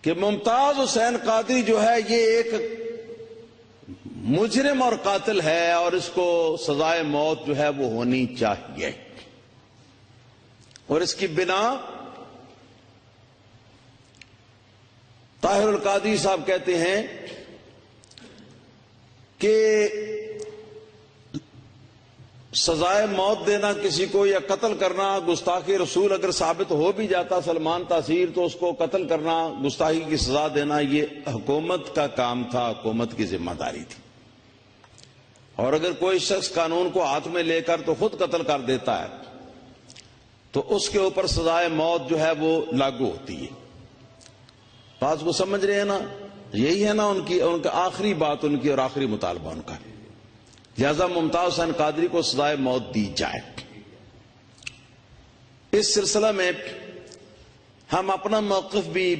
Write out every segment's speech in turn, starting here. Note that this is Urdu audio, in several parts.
کہ ممتاز حسین قادری جو ہے یہ ایک مجرم اور قاتل ہے اور اس کو سزائے موت جو ہے وہ ہونی چاہیے، اور اس کی بنا طاہر القادری صاحب کہتے ہیں کہ سزائے موت دینا کسی کو یا قتل کرنا گستاخی رسول اگر ثابت ہو بھی جاتا سلمان تاثیر تو اس کو قتل کرنا گستاخی کی سزا دینا یہ حکومت کا کام تھا، حکومت کی ذمہ داری تھی، اور اگر کوئی شخص قانون کو ہاتھ میں لے کر تو خود قتل کر دیتا ہے تو اس کے اوپر سزائے موت جو ہے وہ لاگو ہوتی ہے۔ بات کو سمجھ رہے ہیں نا؟ یہی ہے نا ان کی آخری بات ان کی اور آخری مطالبہ ان کا، لہذا ممتاز حسین قادری کو سزائے موت دی جائے۔ اس سلسلہ میں ہم اپنا موقف بھی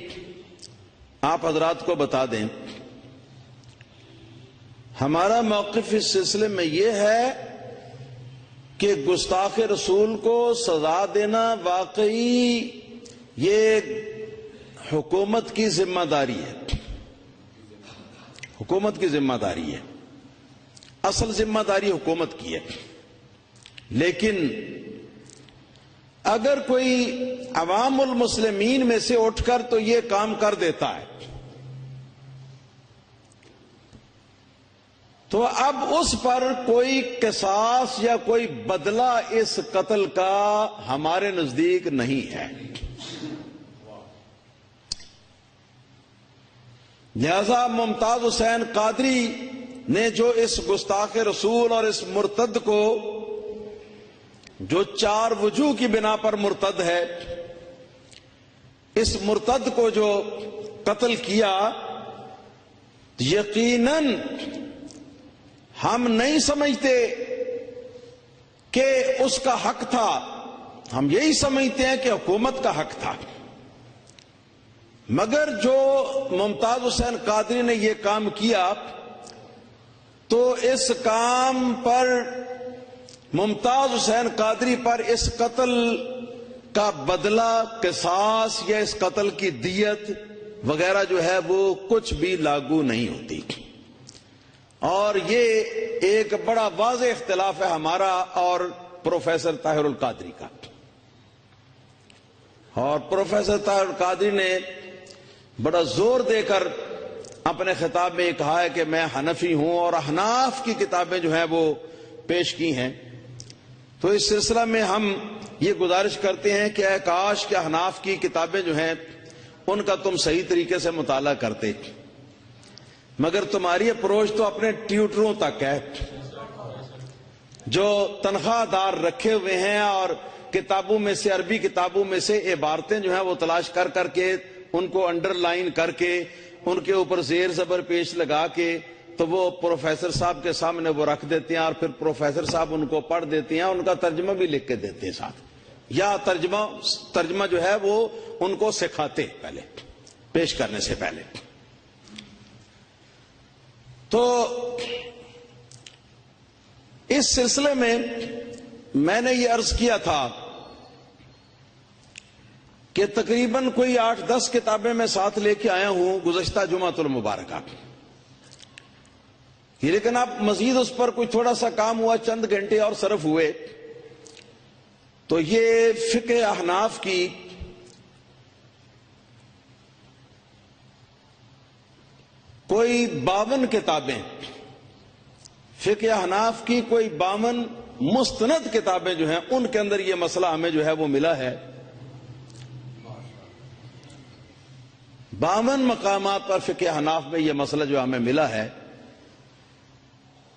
آپ حضرات کو بتا دیں۔ ہمارا موقف اس سلسلے میں یہ ہے کہ گستاخ رسول کو سزا دینا واقعی یہ حکومت کی ذمہ داری ہے، حکومت کی ذمہ داری ہے، اصل ذمہ داری حکومت کی ہے۔ لیکن اگر کوئی عوام المسلمین میں سے اٹھ کر تو یہ کام کر دیتا ہے تو اب اس پر کوئی قصاص یا کوئی بدلہ اس قتل کا ہمارے نزدیک نہیں ہے۔ لہذا ممتاز حسین قادری نے جو اس گستاخ رسول اور اس مرتد کو جو 4 وجوہ کی بنا پر مرتد ہے، اس مرتد کو جو قتل کیا، یقیناً ہم نہیں سمجھتے کہ اس کا حق تھا، ہم یہی سمجھتے ہیں کہ حکومت کا حق تھا، مگر جو ممتاز حسین قادری نے یہ کام کیا تو اس کام پر ممتاز حسین قادری پر اس قتل کا بدلہ، قصاص یا اس قتل کی دیت وغیرہ جو ہے وہ کچھ بھی لاگو نہیں ہوتی۔ اور یہ ایک بڑا واضح اختلاف ہے ہمارا اور پروفیسر طاہر القادری کا۔ اور پروفیسر طاہر القادری نے بڑا زور دے کر اپنے خطاب میں یہ کہا ہے کہ میں حنفی ہوں، اور احناف کی کتابیں جو ہیں وہ پیش کی ہیں۔ تو اس سلسلہ میں ہم یہ گزارش کرتے ہیں کہ اے کاش کہ احناف کی کتابیں جو ہیں ان کا تم صحیح طریقے سے مطالعہ کرتے، مگر تمہاری اپروچ تو اپنے ٹیوٹروں تک ہے جو تنخواہ دار رکھے ہوئے ہیں، اور کتابوں میں سے، عربی کتابوں میں سے عبارتیں جو ہیں وہ تلاش کر کر کے ان کو انڈر لائن کر کے ان کے اوپر زیر زبر پیش لگا کے تو وہ پروفیسر صاحب کے سامنے وہ رکھ دیتے ہیں، اور پھر پروفیسر صاحب ان کو پڑھ دیتے ہیں، ان کا ترجمہ بھی لکھ کے دیتے ہیں ساتھ، یا ترجمہ جو ہے وہ ان کو سکھاتے پہلے پیش کرنے سے پہلے۔ تو اس سلسلے میں نے یہ عرض کیا تھا کہ تقریباً کوئی 8-10 کتابیں میں ساتھ لے کے آیا ہوں گزشتہ جمعۃ المبارکہ، لیکن اب مزید اس پر کوئی تھوڑا سا کام ہوا، چند گھنٹے اور صرف ہوئے، تو یہ فقہ احناف کی کوئی 52 کتابیں، فقہ احناف کی کوئی 52 مستند کتابیں جو ہیں ان کے اندر یہ مسئلہ ہمیں جو ہے وہ ملا ہے۔ 52 مقامات پر فقہ احناف میں یہ مسئلہ جو ہمیں ملا ہے۔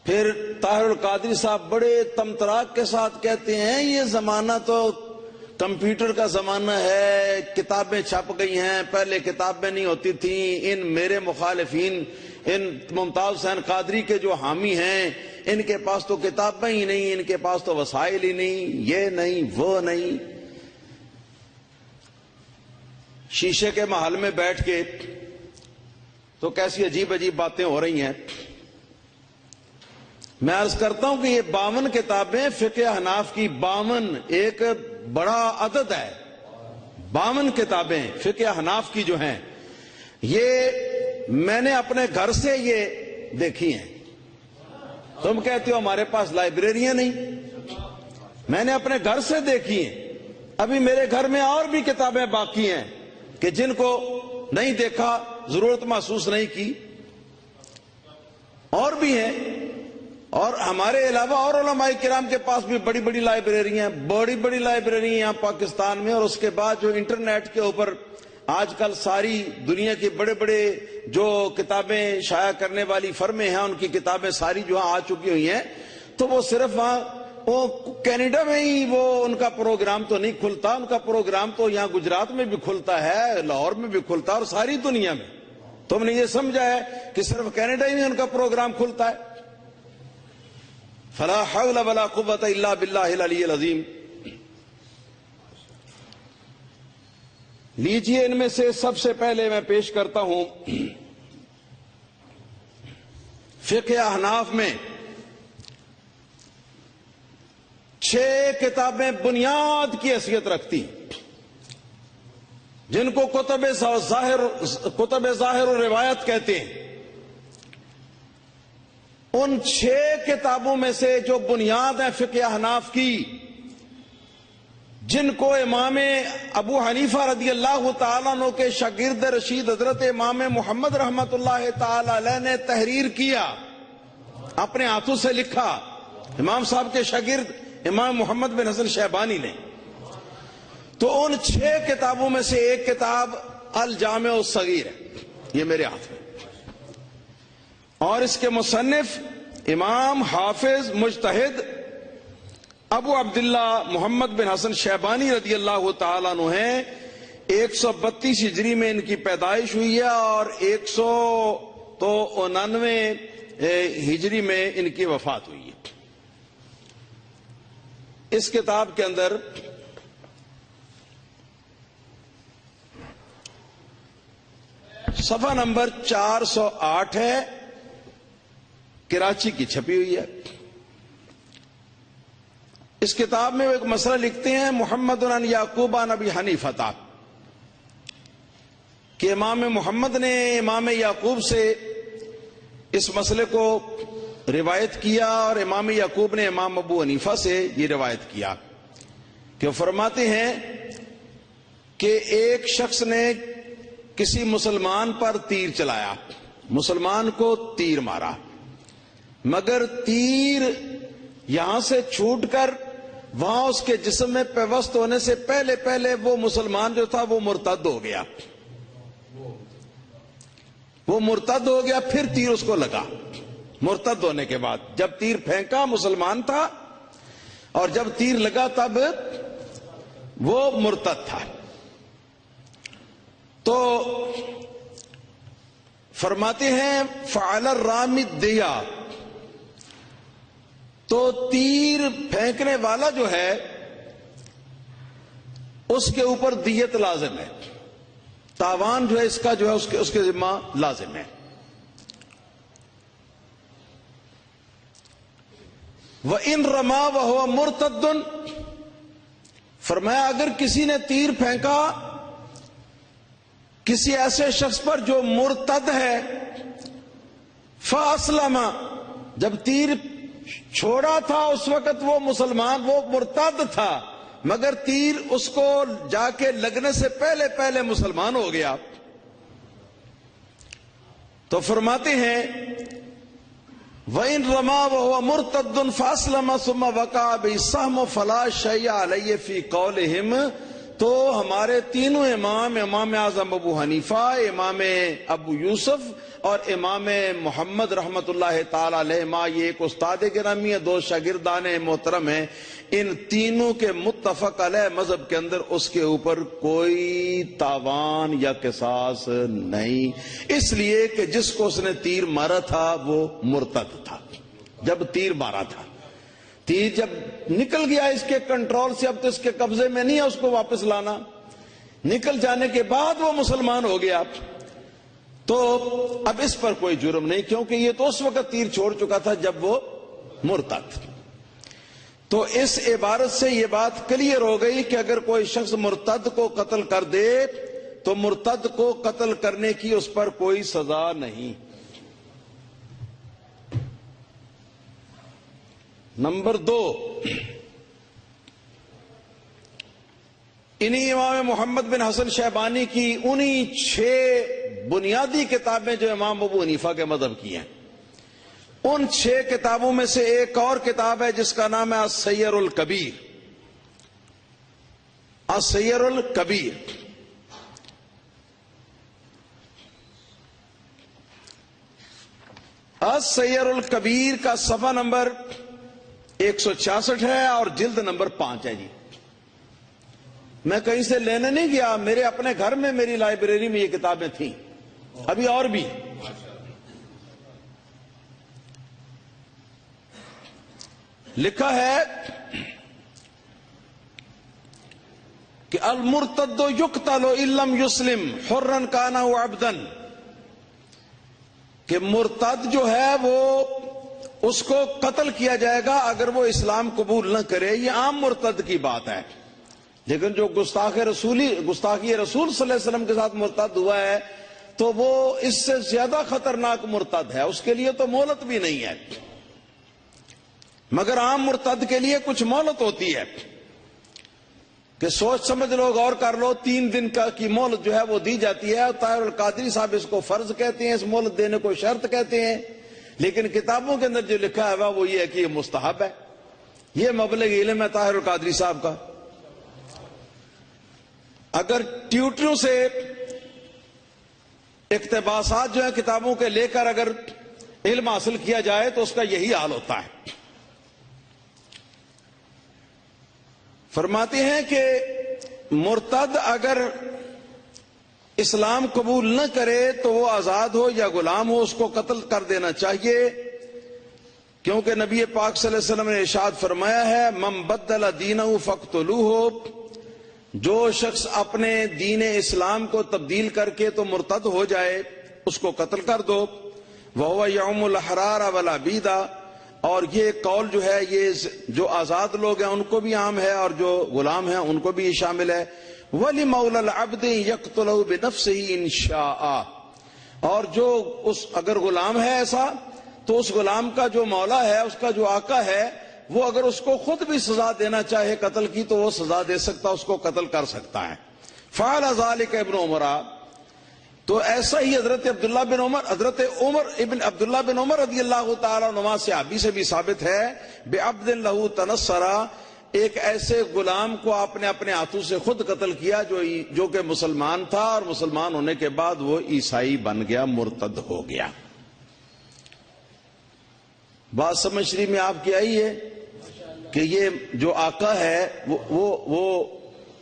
پھر طاہر القادری صاحب بڑے تمطراق کے ساتھ کہتے ہیں یہ زمانہ تو کمپیوٹر کا زمانہ ہے، کتابیں چھپ گئی ہیں، پہلے کتابیں نہیں ہوتی تھیں، ان میرے مخالفین، ان ممتاز حسین قادری کے جو حامی ہیں ان کے پاس تو کتابیں ہی نہیں، ان کے پاس تو وسائل ہی نہیں، یہ نہیں وہ نہیں۔ شیشے کے محل میں بیٹھ کے تو کیسی عجیب عجیب باتیں ہو رہی ہیں۔ میں عرض کرتا ہوں کہ یہ 52 کتابیں فقہ احناف کی، 52 ایک بڑا عدد ہے، 52 کتابیں فقہ احناف کی جو ہیں، یہ میں نے اپنے گھر سے یہ دیکھی ہیں. تم کہتے ہو ہمارے پاس لائبریریاں نہیں، میں نے اپنے گھر سے دیکھی ہیں. ابھی میرے گھر میں اور بھی کتابیں باقی ہیں کہ جن کو نہیں دیکھا، ضرورت محسوس نہیں کی، اور بھی ہیں. اور ہمارے علاوہ اور علماء کرام کے پاس بھی بڑی بڑی لائبریریاں ہیں، بڑی بڑی لائبریریاں یہاں پاکستان میں. اور اس کے بعد جو انٹرنیٹ کے اوپر آج کل ساری دنیا کے بڑے بڑے جو کتابیں شائع کرنے والی فرمیں ہیں، ان کی کتابیں ساری جو آ چکی ہوئی ہیں. تو وہ صرف وہاں وہ کینیڈا میں ہی وہ ان کا پروگرام تو نہیں کھلتا، ان کا پروگرام تو یہاں گجرات میں بھی کھلتا ہے، لاہور میں بھی کھلتا ہے، اور ساری دنیا میں. تم نے یہ سمجھا ہے کہ صرف کینیڈا ہی میں ان کا پروگرام کھلتا ہے؟ فلا حول ولا قوت الا باللہ العلی العظیم. لیجئے ان میں سے سب سے پہلے میں پیش کرتا ہوں فقہ احناف میں 6 کتابیں بنیاد کی حیثیت رکھتی، جن کو کتب ظاہر و روایت کہتے ہیں. ان 6 کتابوں میں سے جو بنیاد ہے فقہ احناف کی، جن کو امام ابو حنیفہ رضی اللہ تعالیٰ عنہ کے شاگرد رشید حضرت امام محمد رحمت اللہ تعالی علیہ نے تحریر کیا، اپنے ہاتھوں سے لکھا، امام صاحب کے شاگرد امام محمد بن حسن شیبانی نے. تو ان 6 کتابوں میں سے ایک کتاب الجامع الصغیر ہے، یہ میرے ہاتھ میں، اور اس کے مصنف امام حافظ مجتہد ابو عبداللہ محمد بن حسن شیبانی رضی اللہ تعالیٰ عنہ ہیں. 132 ہجری میں ان کی پیدائش ہوئی ہے اور 199 ہجری میں ان کی وفات ہوئی ہے. اس کتاب کے اندر صفحہ نمبر 408 ہے، کراچی کی چھپی ہوئی ہے. اس کتاب میں وہ ایک مسئلہ لکھتے ہیں، محمد عن یعقوب عن ابی حنیفہ، کہ امام محمد نے امام یعقوب سے اس مسئلے کو روایت کیا، اور امام یعقوب نے امام ابو حنیفہ سے یہ روایت کیا کہ وہ فرماتے ہیں کہ ایک شخص نے کسی مسلمان پر تیر چلایا، مسلمان کو تیر مارا، مگر تیر یہاں سے چھوٹ کر وہاں اس کے جسم میں پیوست ہونے سے پہلے وہ مسلمان جو تھا وہ مرتد ہو گیا. وہ مرتد ہو گیا، پھر تیر اس کو لگا. مرتد ہونے کے بعد جب تیر پھینکا مسلمان تھا، اور جب تیر لگا تب وہ مرتد تھا. تو فرماتے ہیں فعل الرامی الدیہ، تو تیر پھینکنے والا جو ہے اس کے اوپر دیت لازم ہے، تاوان جو ہے اس کا جو ہے اس کے ذمہ لازم ہے. وَإِن رَمَا وَهُوَ مُرْتَدٌ، فرمایا اگر کسی نے تیر پھینکا کسی ایسے شخص پر جو مرتد ہے، فَأَسْلَمَ، جب تیر چھوڑا تھا اس وقت وہ مسلمان، وہ مرتد تھا، مگر تیر اس کو جا کے لگنے سے پہلے مسلمان ہو گیا. تو فرماتے ہیں وَإِن رَمَا وَهُوَ مُرْتَدٌ فَأَسْلَمَ ثُمَّ وَقَعَ بِهِ السَّهْمُ فَلَا شَيْءَ عَلَيْهِ فِي قَوْلِهِمْ. تو ہمارے تینوں امام اعظم ابو حنیفہ، امام ابو یوسف اور امام محمد رحمت اللہ تعالی علیہ، یہ ایک استاد گرامی ہے، 2 شاگردان محترم ہیں، ان تینوں کے متفق علیہ مذہب کے اندر اس کے اوپر کوئی تاوان یا قصاص نہیں، اس لیے کہ جس کو اس نے تیر مارا تھا وہ مرتد تھا. جب تیر مارا تھا، تیر جب نکل گیا اس کے کنٹرول سے، اب تو اس کے قبضے میں نہیں ہے اس کو واپس لانا، نکل جانے کے بعد وہ مسلمان ہو گیا، تو اب اس پر کوئی جرم نہیں، کیونکہ یہ تو اس وقت تیر چھوڑ چکا تھا جب وہ مرتد. تو اس عبارت سے یہ بات کلیئر ہو گئی کہ اگر کوئی شخص مرتد کو قتل کر دے تو مرتد کو قتل کرنے کی اس پر کوئی سزا نہیں۔ نمبر 2، انہی امام محمد بن حسن شیبانی کی انہی 6 بنیادی کتابیں جو امام ابو حنیفہ کے مذہب کی ہیں، ان 6 کتابوں میں سے ایک اور کتاب ہے جس کا نام ہے السیر الکبیر۔ السیر الکبیر، السیر الکبیر کا صفحہ نمبر 166 ہے اور جلد نمبر 5 ہے جی۔ میں کہیں سے لینے نہیں گیا، میرے اپنے گھر میں میری لائبریری میں یہ کتابیں تھیں، ابھی اور بھی۔ لکھا ہے کہ المرتد یقتل ان لم یسلم حرا کان او عبدا، کہ مرتد جو ہے وہ اس کو قتل کیا جائے گا اگر وہ اسلام قبول نہ کرے۔ یہ عام مرتد کی بات ہے، لیکن جو گستاخی رسول صلی اللہ علیہ وسلم کے ساتھ مرتد ہوا ہے تو وہ اس سے زیادہ خطرناک مرتد ہے، اس کے لیے تو مہلت بھی نہیں ہے، مگر عام مرتد کے لیے کچھ مہلت ہوتی ہے کہ سوچ سمجھ لو، غور کر لو، 3 دن کی مہلت جو ہے وہ دی جاتی ہے۔ طاہر القادری صاحب اس کو فرض کہتے ہیں، اس مہلت دینے کو شرط کہتے ہیں، لیکن کتابوں کے اندر جو لکھا ہے وہ یہ ہے کہ یہ مستحب ہے۔ یہ مبلغ علم ہے طاہر القادری صاحب کا۔ اگر ٹیوٹروں سے اقتباسات جو ہیں کتابوں کے لے کر اگر علم حاصل کیا جائے تو اس کا یہی حال ہوتا ہے۔ فرماتے ہیں کہ مرتد اگر اسلام قبول نہ کرے تو وہ آزاد ہو یا غلام ہو، اس کو قتل کر دینا چاہیے، کیونکہ نبی پاک صلی اللہ علیہ وسلم نے ارشاد فرمایا ہے من بدل دینہ فاقتلوہ، جو شخص اپنے دین اسلام کو تبدیل کر کے تو مرتد ہو جائے اس کو قتل کر دو۔ وَهُوَ يَعُمُّ الْأَحْرَارَ وَالْعَبِيدَ، اور یہ قول جو ہے یہ جو آزاد لوگ ہیں ان کو بھی عام ہے اور جو غلام ہیں ان کو بھی یہ شامل ہے۔ وَلِمَوْلَى الْعَبْدِ يَقْتُلُهُ بِنَفْسِهِ إِنْ شَاءَ، اور جو اگر غلام ہے ایسا تو اس غلام کا جو مولا ہے، اس کا جو آقا ہے، وہ اگر اس کو خود بھی سزا دینا چاہے قتل کی تو وہ سزا دے سکتا، اس کو قتل کر سکتا ہے۔ فعل ذلك ابن عمر، تو ایسا ہی حضرت عمر ابن عبداللہ بن عمر رضی اللہ تعالیٰ عنہ صحابی سے بھی ثابت ہے، بعبد لہ تنصر، ایک ایسے غلام کو آپ نے اپنے ہاتھوں سے خود قتل کیا جو کہ مسلمان تھا، اور مسلمان ہونے کے بعد وہ عیسائی بن گیا، مرتد ہو گیا۔ بات سمجھ شریف میں آپ کی آئی ہے کہ یہ جو آقا ہے وہ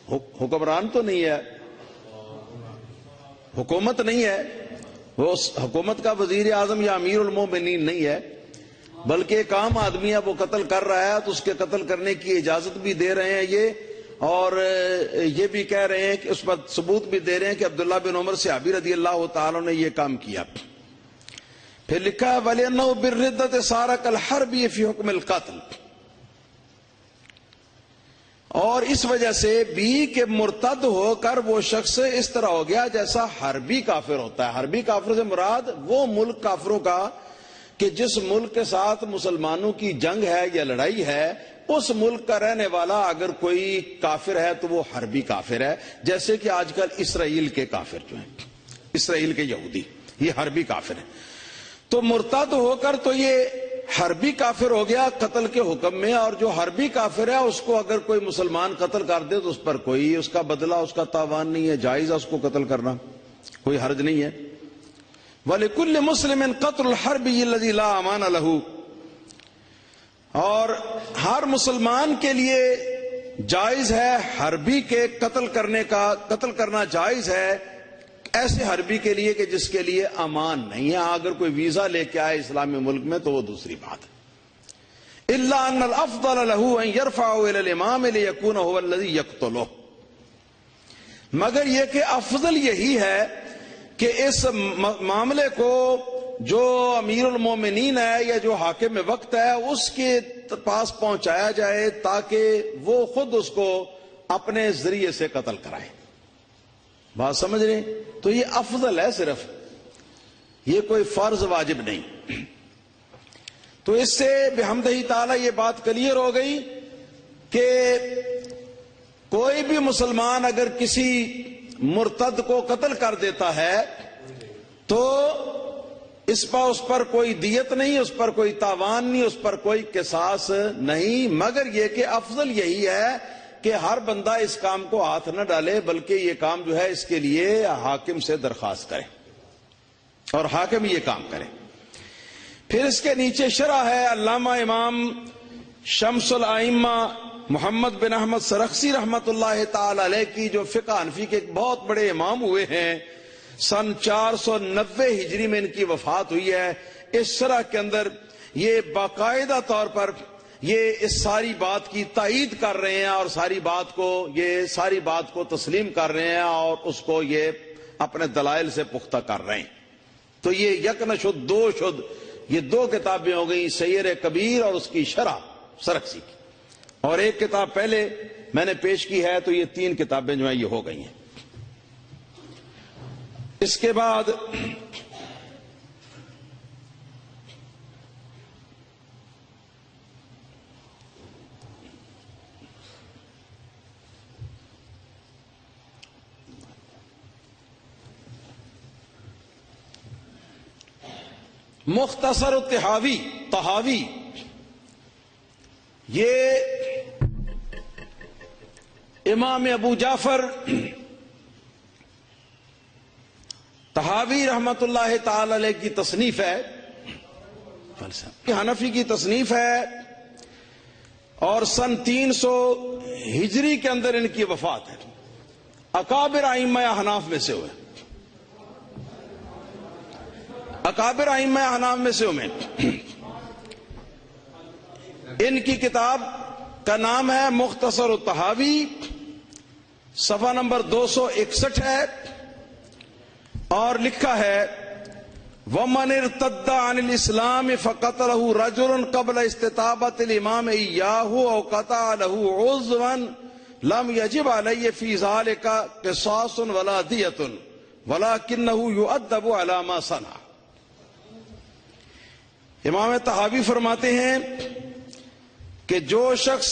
حکمران تو نہیں ہے، حکومت نہیں ہے، وہ حکومت کا وزیر اعظم یا امیر المومنین نہیں ہے، بلکہ ایک عام آدمی ہے، وہ قتل کر رہا ہے تو اس کے قتل کرنے کی اجازت بھی دے رہے ہیں یہ، اور یہ بھی کہہ رہے ہیں کہ اس پر ثبوت بھی دے رہے ہیں کہ عبداللہ بن عمر صحابی رضی اللہ تعالیٰ نے یہ کام کیا۔ پھر لکھا ہے وَلِأَنَّهُ بِالرِّدَّةِ صَارَ كَالْحَرْبِ فِي حُكْمِ الْقَتْلِ، اور اس وجہ سے بھی کہ مرتد ہو کر وہ شخص اس طرح ہو گیا جیسا حربی کافر ہوتا ہے۔ حربی کافر سے مراد وہ ملک کافروں کا کہ جس ملک کے ساتھ مسلمانوں کی جنگ ہے یا لڑائی ہے، اس ملک کا رہنے والا اگر کوئی کافر ہے تو وہ حربی کافر ہے، جیسے کہ آج کل اسرائیل کے کافر جو ہیں، اسرائیل کے یہودی، یہ حربی کافر ہیں۔ تو مرتد ہو کر تو یہ حربی کافر ہو گیا قتل کے حکم میں، اور جو حربی کافر ہے اس کو اگر کوئی مسلمان قتل کر دے تو اس پر کوئی اس کا بدلہ، اس کا تاوان نہیں ہے، جائز ہے اس کو قتل کرنا، کوئی حرج نہیں ہے۔ وَلِكُلِّ مُسْلِمٍ قَتْلُ الْحَرْبِيِّ الَّذِي لَا أَمَانَ لَهُ، اور ہر مسلمان کے لیے جائز ہے حربی کے قتل کرنا جائز ہے، ایسے حربی کے لیے کہ جس کے لیے امان نہیں ہے۔ اگر کوئی ویزا لے کے آئے اسلامی ملک میں تو وہ دوسری بات ہے۔ إِلَّا أَنَّ الْأَفْضَلَ لَهُ أَن يَرْفَعَهُ إِلَى الْإِمَامِ لِيَكُونَ هُوَ الَّذِي يَقْتُلُهُ، مگر یہ کہ افضل یہی ہے کہ اس معاملے کو جو امیر المومنین ہے یا جو حاکم وقت ہے اس کے پاس پہنچایا جائے تاکہ وہ خود اس کو اپنے ذریعے سے قتل کرائے۔ بات سمجھ رہے ہیں؟ تو یہ افضل ہے صرف، یہ کوئی فرض واجب نہیں۔ تو اس سے بحمدہ تعالی یہ بات کلیئر ہو گئی کہ کوئی بھی مسلمان اگر کسی مرتد کو قتل کر دیتا ہے تو اس پر کوئی دیت نہیں، اس پر کوئی تاوان نہیں، اس پر کوئی قصاص نہیں، مگر یہ کہ افضل یہی ہے کہ ہر بندہ اس کام کو ہاتھ نہ ڈالے، بلکہ یہ کام جو ہے اس کے لیے حاکم سے درخواست کرے اور حاکم یہ کام کرے۔ پھر اس کے نیچے شرح ہے علامہ امام شمس الائمہ محمد بن احمد سرخسی رحمت اللہ تعالی علیہ کی، جو فقہ حنفی کے ایک بہت بڑے امام ہوئے ہیں، سن 490 ہجری میں ان کی وفات ہوئی ہے۔ اس شرح کے اندر یہ باقاعدہ طور پر یہ اس ساری بات کی تائید کر رہے ہیں اور ساری بات کو تسلیم کر رہے ہیں اور اس کو یہ اپنے دلائل سے پختہ کر رہے ہیں۔ تو یہ یک نہ شد دو شد، یہ دو کتابیں ہو گئی، سیر کبیر اور اس کی شرح سرخسی کی، اور ایک کتاب پہلے میں نے پیش کی ہے، تو یہ 3 کتابیں جو ہیں یہ ہو گئی ہیں۔ اس کے بعد مختصر طحاوی، یہ امام ابو جعفر طحاوی رحمت اللہ تعالی علیہ کی تصنیف ہے، حنفی کی تصنیف ہے، اور سن 300 ہجری کے اندر ان کی وفات ہے۔ اکابر ائمہ احناف میں سے ہوئے، اکابر ائمہ احناف میں سے ہوئے۔ ان کی کتاب کا نام ہے مختصر الطحاوی، صفحہ نمبر 261 ہے، اور لکھا ہے وَمَنِ ارْتَدَّ عَنِ الْإِسْلَامِ فَقَتَلَهُ رَجُلٌ قَبْلَ اسْتِطَابَةِ الْإِمَامِ إِيَّاهُ أَوْ قَطَعَ لَهُ عُضْوًا لَمْ يَجِبْ عَلَيْهِ فِي ذَلِكَ قِصَاصٌ وَلَا دِيَةٌ وَلَكِنَّهُ يُؤَدَّبُ عَلَى مَا صَنَعَ۔ امام طحاوی فرماتے ہیں کہ جو شخص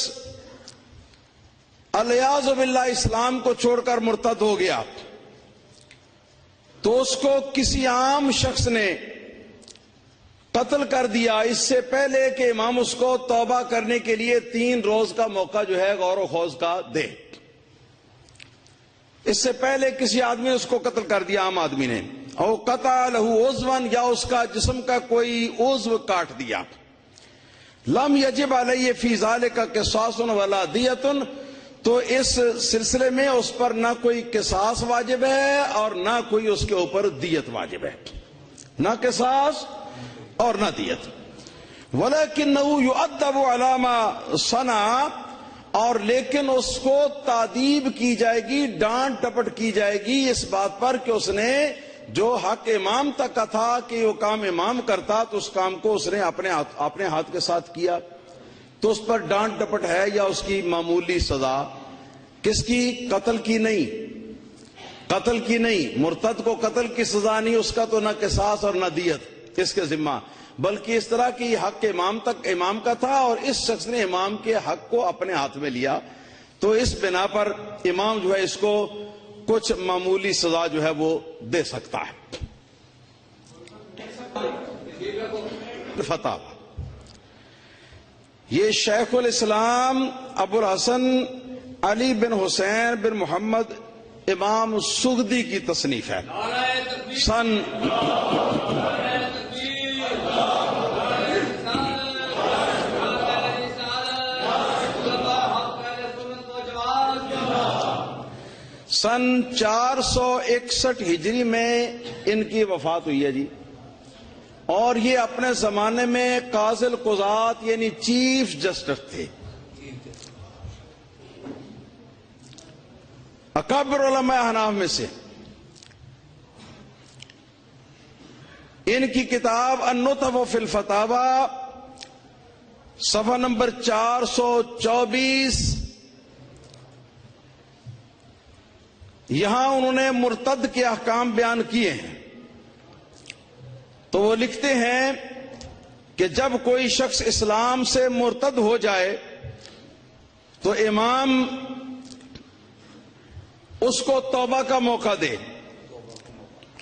الیاذ باللہ اسلام کو چھوڑ کر مرتد ہو گیا تو اس کو کسی عام شخص نے قتل کر دیا، اس سے پہلے کہ امام اس کو توبہ کرنے کے لیے 3 روز کا موقع جو ہے غور و خوض کا دے۔ اس سے پہلے کسی آدمی نے اس کو قتل کر دیا، عام آدمی نے، او قطع لہو عضواً، یا اس کا جسم کا کوئی عضو کاٹ دیا، لم یجب علیہ فی ذالک قصاص ولا دیۃ، تو اس سلسلے میں اس پر نہ کوئی قصاص واجب ہے اور نہ کوئی اس کے اوپر دیت واجب ہے، نہ قصاص اور نہ دیت۔ وَلَكِنَّهُ يُؤَدَّبُ عَلَى مَا صَنَعَ، اور لیکن اس کو تادیب کی جائے گی، ڈانٹ ٹپٹ کی جائے گی اس بات پر کہ اس نے جو حق امام تک کا تھا کہ وہ کام امام کرتا تو اس کام کو اس نے اپنے ہاتھ کے ساتھ کیا، تو اس پر ڈانٹ ٹپٹ ہے یا اس کی معمولی سزا، کس کی؟ قتل کی نہیں، قتل کی نہیں، مرتد کو قتل کی سزا نہیں، اس کا تو نہ قصاص اور نہ دیت اس کے ذمہ، بلکہ اس طرح کی حق امام تک امام کا تھا اور اس شخص نے امام کے حق کو اپنے ہاتھ میں لیا، تو اس بنا پر امام جو ہے اس کو کچھ معمولی سزا جو ہے وہ دے سکتا ہے۔ فتح یہ شیخ الاسلام ابو الحسن علی بن حسین بن محمد امام سغدی کی تصنیف ہے، سن سن 461 ہجری میں ان کی وفات ہوئی ہے جی، اور یہ اپنے زمانے میں قاضی القضات یعنی چیف جسٹس تھے، اکابر علماء احناف میں سے۔ ان کی کتاب النطف فی الفتاوی، صفحہ نمبر 424، یہاں انہوں نے مرتد کے احکام بیان کیے ہیں، تو وہ لکھتے ہیں کہ جب کوئی شخص اسلام سے مرتد ہو جائے تو امام اس کو توبہ کا موقع دے،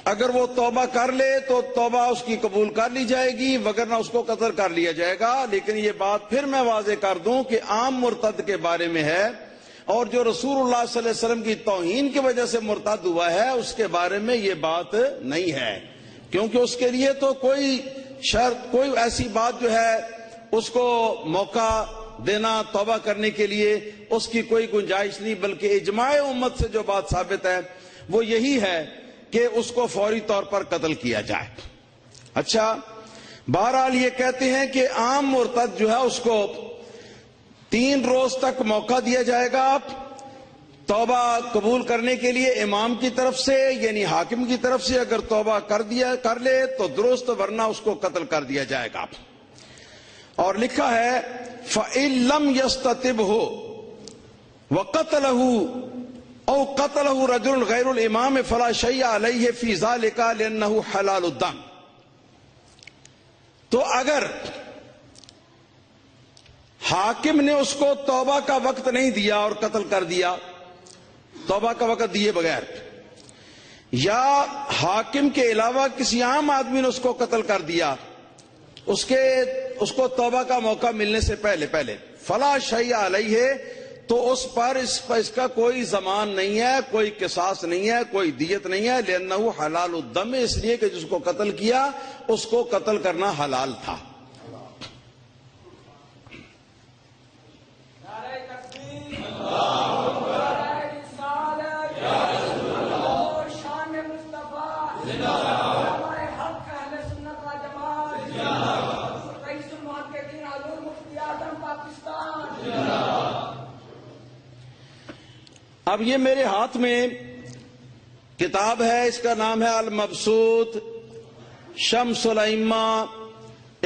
اگر وہ توبہ کر لے تو توبہ اس کی قبول کر لی جائے گی، وگرنہ اس کو قتل کر لیا جائے گا۔ لیکن یہ بات پھر میں واضح کر دوں کہ عام مرتد کے بارے میں ہے، اور جو رسول اللہ صلی اللہ علیہ وسلم کی توہین کی وجہ سے مرتد ہوا ہے اس کے بارے میں یہ بات نہیں ہے، کیونکہ اس کے لیے تو کوئی شرط، کوئی ایسی بات جو ہے اس کو موقع دینا توبہ کرنے کے لیے اس کی کوئی گنجائش نہیں، بلکہ اجماع امت سے جو بات ثابت ہے وہ یہی ہے کہ اس کو فوری طور پر قتل کیا جائے۔ اچھا، بہرحال یہ کہتے ہیں کہ عام مرتد جو ہے اس کو 3 روز تک موقع دیا جائے گا توبہ قبول کرنے کے لیے امام کی طرف سے، یعنی حاکم کی طرف سے۔ اگر توبہ کر لے تو درست، ورنہ اس کو قتل کر دیا جائے گا۔ اور لکھا ہے فَإِن لَّمْ يَسْتَتِبْهُ وَقَتَلَهُ أَوْ قَتَلَهُ رَجُلٌ غَيْرُ الْإِمَامِ فَلَا شَيْءَ عَلَيْهِ فِي ذَلِكَ لِأَنَّهُ حَلَالُ الدَّمِ۔ تو اگر حاکم نے اس کو توبہ کا وقت نہیں دیا اور قتل کر دیا، توبہ کا وقت دیے بغیر، یا حاکم کے علاوہ کسی عام آدمی نے اس کو قتل کر دیا اس کو توبہ کا موقع ملنے سے پہلے، فلا شیء علیہ، تو اس پر اس کا کوئی ضمان نہیں ہے، کوئی قصاص نہیں ہے، کوئی دیت نہیں ہے، لأنہ حلال الدم، اس لیے کہ جس کو قتل کیا اس کو قتل کرنا حلال تھا۔ اب یہ میرے ہاتھ میں کتاب ہے، اس کا نام ہے المبسوط شمس الائمہ،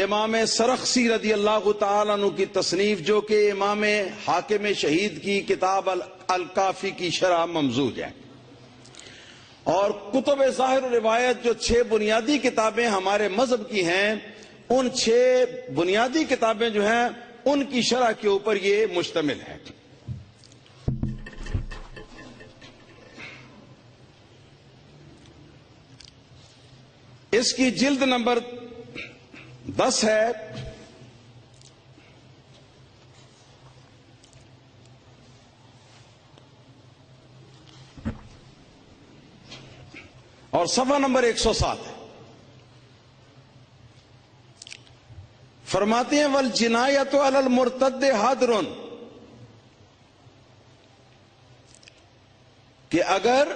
امام سرخسی رضی اللہ تعالیٰ عنہ کی تصنیف، جو کہ امام حاکم شہید کی کتاب الکافی کی شرح ممزوج ہے۔ اور کتب ظاہر روایت، جو 6 بنیادی کتابیں ہمارے مذہب کی ہیں، ان 6 بنیادی کتابیں جو ہیں ان کی شرح کے اوپر یہ مشتمل ہے۔ اس کی جلد نمبر 10 ہے، اور صفحہ نمبر 107 ہے۔ فرماتے ہیں والجنایۃ علی المرتد حدر، کہ اگر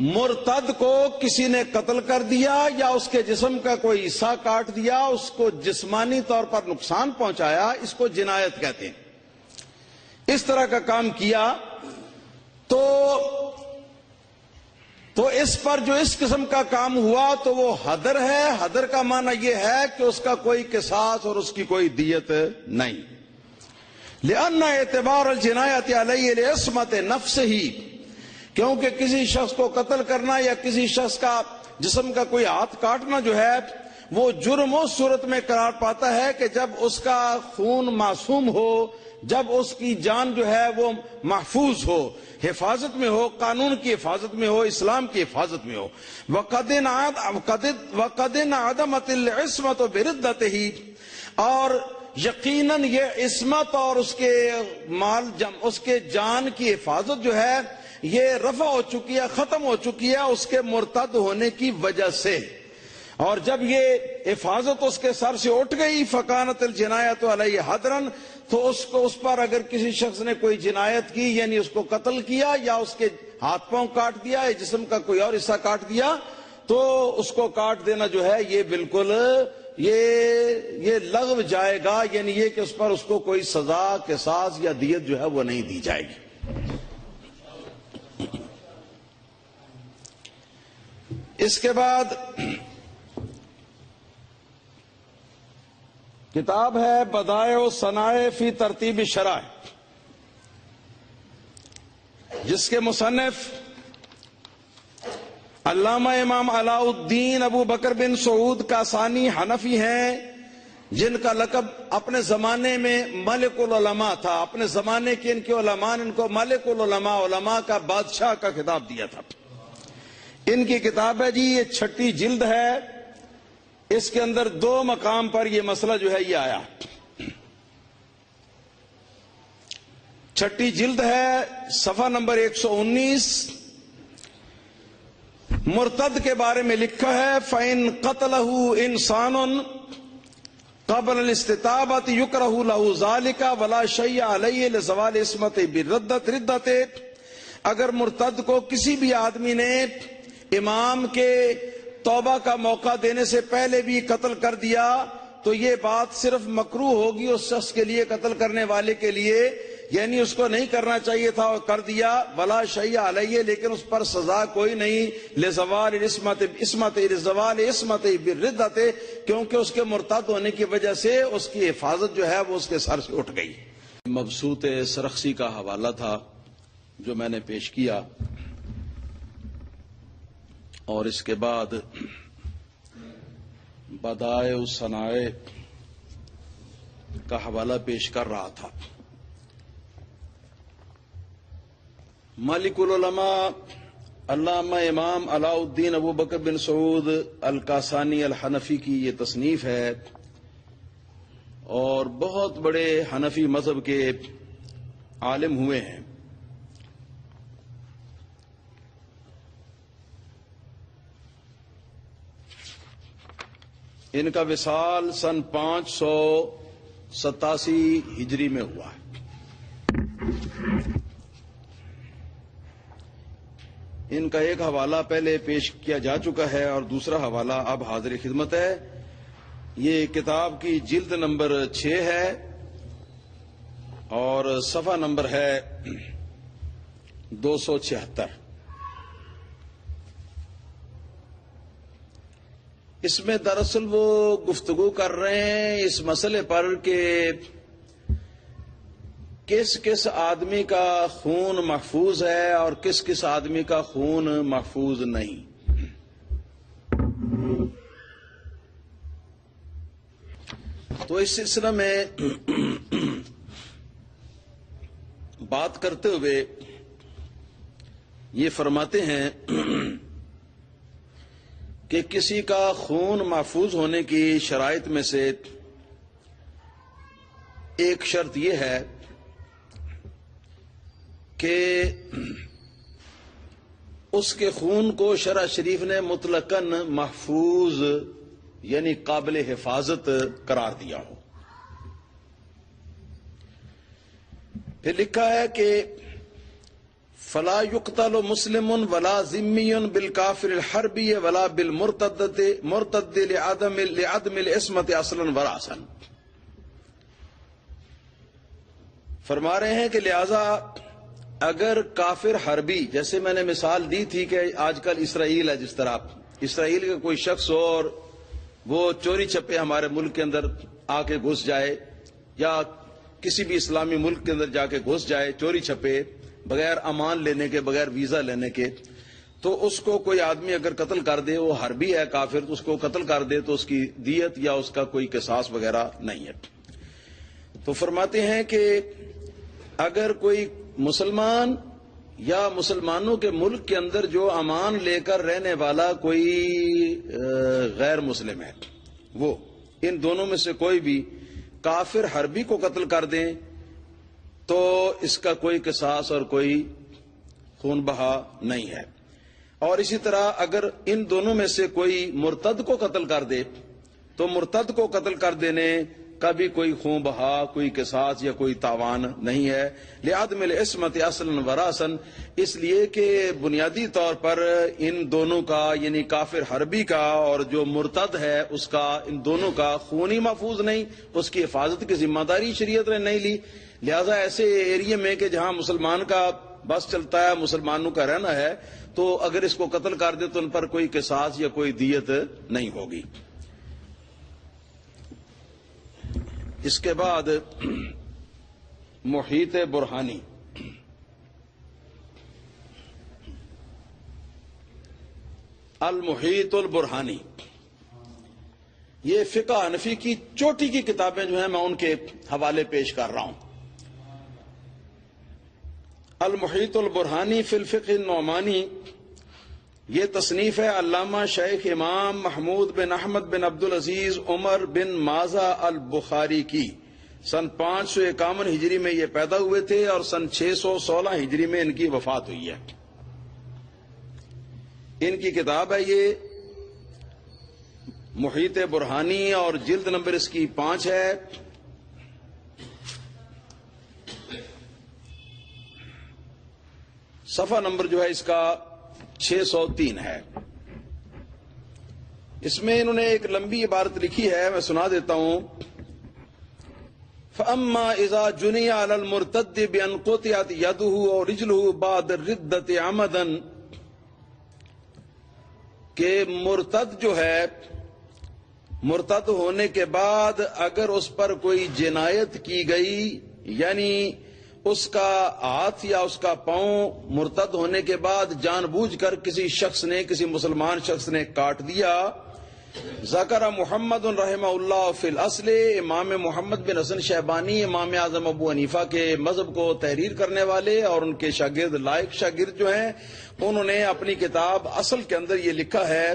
مرتد کو کسی نے قتل کر دیا یا اس کے جسم کا کوئی حصہ کاٹ دیا، اس کو جسمانی طور پر نقصان پہنچایا، اس کو جنایت کہتے ہیں۔ اس طرح کا کام کیا تو اس پر جو اس قسم کا کام ہوا تو وہ حدر ہے۔ حدر کا معنی یہ ہے کہ اس کا کوئی قصاص اور اس کی کوئی دیت نہیں۔ لأن اعتبار الجنایت علیہ لعصمت نفسہ، کیونکہ کسی شخص کو قتل کرنا یا کسی شخص کا جسم کا کوئی ہاتھ کاٹنا جو ہے وہ جرم اس صورت میں قرار پاتا ہے کہ جب اس کا خون معصوم ہو، جب اس کی جان جو ہے وہ محفوظ ہو، حفاظت میں ہو، قانون کی حفاظت میں ہو، اسلام کی حفاظت میں ہو۔ وَقَدْ انْعَدَمَتِ الْعِصْمَةُ بِرِدَّتِهِ، اور یقیناً یہ عصمت اور اس کے مال اس کے جان کی حفاظت جو ہے یہ رفع ہو چکی ہے، ختم ہو چکی ہے اس کے مرتد ہونے کی وجہ سے۔ اور جب یہ حفاظت اس کے سر سے اٹھ گئی، فکانت الجنایت علیہ حدرن، تو اس پر اگر کسی شخص نے کوئی جنایت کی، یعنی اس کو قتل کیا یا اس کے ہاتھ پاؤں کاٹ دیا یا جسم کا کوئی اور حصہ کاٹ دیا، تو اس کو کاٹ دینا جو ہے یہ بالکل یہ لغو جائے گا، یعنی یہ کہ اس پر اس کو کوئی سزا، قصاص یا دیت جو ہے وہ نہیں دی جائے گی۔ اس کے بعد کتاب ہے بدائع و صنائع فی ترتیب شرائع، جس کے مصنف علامہ امام علاء الدین ابو بکر بن سعود کاسانی حنفی ہیں، جن کا لقب اپنے زمانے میں ملک العلماء تھا. اپنے زمانے کے ان کے علماء نے ان کو ملک العلماء، علماء کا بادشاہ کا خطاب دیا تھا. ان کی کتاب ہے جی، یہ 6 جلد ہے. اس کے اندر 2 مقام پر یہ مسئلہ جو ہے یہ آیا. 6 جلد ہے، صفحہ نمبر 119. مرتد کے بارے میں لکھا ہے فَإِن قَتَلَهُ إِنسَانٌ قبل الاستتابت یکرہ لہ ذالک ولا شیء علیہ لزوال عصمت بالردت. اگر مرتد کو کسی بھی آدمی نے امام کے توبہ کا موقع دینے سے پہلے بھی قتل کر دیا تو یہ بات صرف مکروہ ہوگی اس شخص کے لیے، قتل کرنے والے کے لیے، یعنی اس کو نہیں کرنا چاہیے تھا اور کر دیا. ولا شیء علیہ، لیکن اس پر سزا کوئی نہیں. لزوال عصمت بالردت، کیونکہ اس کے مرتد ہونے کی وجہ سے اس کی حفاظت جو ہے وہ اس کے سر سے اٹھ گئی. مبسوط سرخسی کا حوالہ تھا جو میں نے پیش کیا، اور اس کے بعد بدائع الصنائع کا حوالہ پیش کر رہا تھا. مالک العلماء علامہ امام علاء الدین ابو بکر بن سعود الکاسانی الحنفی کی یہ تصنیف ہے، اور بہت بڑے حنفی مذہب کے عالم ہوئے ہیں. ان کا وصال سن 587 ہجری میں ہوا ہے. ان کا ایک حوالہ پہلے پیش کیا جا چکا ہے اور دوسرا حوالہ اب حاضر خدمت ہے. یہ کتاب کی جلد نمبر 6 ہے اور صفحہ نمبر ہے 276. اس میں دراصل وہ گفتگو کر رہے ہیں اس مسئلے پر کہ کس کس آدمی کا خون محفوظ ہے اور کس کس آدمی کا خون محفوظ نہیں. تو اس سلسلے میں بات کرتے ہوئے یہ فرماتے ہیں کہ کسی کا خون محفوظ ہونے کی شرائط میں سے ایک شرط یہ ہے کہ اس کے خون کو شرع شریف نے مطلقاً محفوظ یعنی قابل حفاظت قرار دیا ہو. پھر لکھا ہے کہ فلا يقتل مسلم ولا ذمی بالکافر الحربی ولا بالمرتد لعدم العصمت اصلا وراسا. فرما رہے ہیں کہ لہذا اگر کافر حربی، جیسے میں نے مثال دی تھی کہ آج کل اسرائیل ہے، جس طرح اسرائیل کا کوئی شخص ہو اور وہ چوری چھپے ہمارے ملک کے اندر آ کے گھس جائے یا کسی بھی اسلامی ملک کے اندر جا کے گھس جائے چوری چھپے بغیر امان لینے کے، بغیر ویزا لینے کے، تو اس کو کوئی آدمی اگر قتل کر دے، وہ حربی ہے کافر، تو اس کو قتل کر دے تو اس کی دیت یا اس کا کوئی قصاص وغیرہ نہیں ہے. تو فرماتے ہیں کہ اگر کوئی مسلمان یا مسلمانوں کے ملک کے اندر جو امان لے کر رہنے والا کوئی غیر مسلم ہے، وہ ان دونوں میں سے کوئی بھی کافر حربی کو قتل کر دیں تو اس کا کوئی قصاص اور کوئی خون بہا نہیں ہے. اور اسی طرح اگر ان دونوں میں سے کوئی مرتد کو قتل کر دے تو مرتد کو قتل کر دینے کا بھی کوئی خون بہا، کوئی قصاص یا کوئی تاوان نہیں ہے. لعدم العصمت اصلا وراسا، اس لیے کہ بنیادی طور پر ان دونوں کا یعنی کافر حربی کا اور جو مرتد ہے اس کا، ان دونوں کا خون ہی محفوظ نہیں، اس کی حفاظت کی ذمہ داری شریعت نے نہیں لی. لہذا ایسے ایریے میں کہ جہاں مسلمان کا بس چلتا ہے، مسلمانوں کا رہنا ہے، تو اگر اس کو قتل کر دے تو ان پر کوئی قصاص یا کوئی دیت نہیں ہوگی. اس کے بعد محیط برہانی المحیط البرہانی، یہ فقہ حنفی کی چوٹی کی کتابیں جو ہیں میں ان کے حوالے پیش کر رہا ہوں۔ المحیط البرہانی فی الفقہ النعمانی، یہ تصنیف ہے علامہ شیخ امام محمود بن احمد بن عبدالعزیز عمر بن مازہ البخاری کی۔ سن 551 ہجری میں یہ پیدا ہوئے تھے اور سن 616 ہجری میں ان کی وفات ہوئی ہے۔ ان کی کتاب ہے یہ محیط برہانی اور جلد نمبر اس کی 5 ہے۔ صفحہ نمبر جو ہے اس کا 603 ہے۔ اس میں انہوں نے ایک لمبی عبارت لکھی ہے، میں سنا دیتا ہوں۔ فَأَمَّا إِذَا جُنِيَ عَلَى الْمُرْتَدِّ بِأَنْ قُطِعَتْ يَدُهُ أَوْ رِجْلُهُ بَعْدَ الرِّدَّةِ عَمَدًا، کہ مرتد جو ہے، مرتد ہونے کے بعد اگر اس پر کوئی جنایت کی گئی، یعنی اس کا ہاتھ یا اس کا پاؤں مرتد ہونے کے بعد جان بوجھ کر کسی شخص نے، کسی مسلمان شخص نے کاٹ دیا، ذکر محمد رحمہ اللہ فی الاصل، امام محمد بن حسن شیبانی امام اعظم ابو حنیفہ کے مذہب کو تحریر کرنے والے اور ان کے شاگرد، لائق شاگرد جو ہیں، انہوں نے اپنی کتاب اصل کے اندر یہ لکھا ہے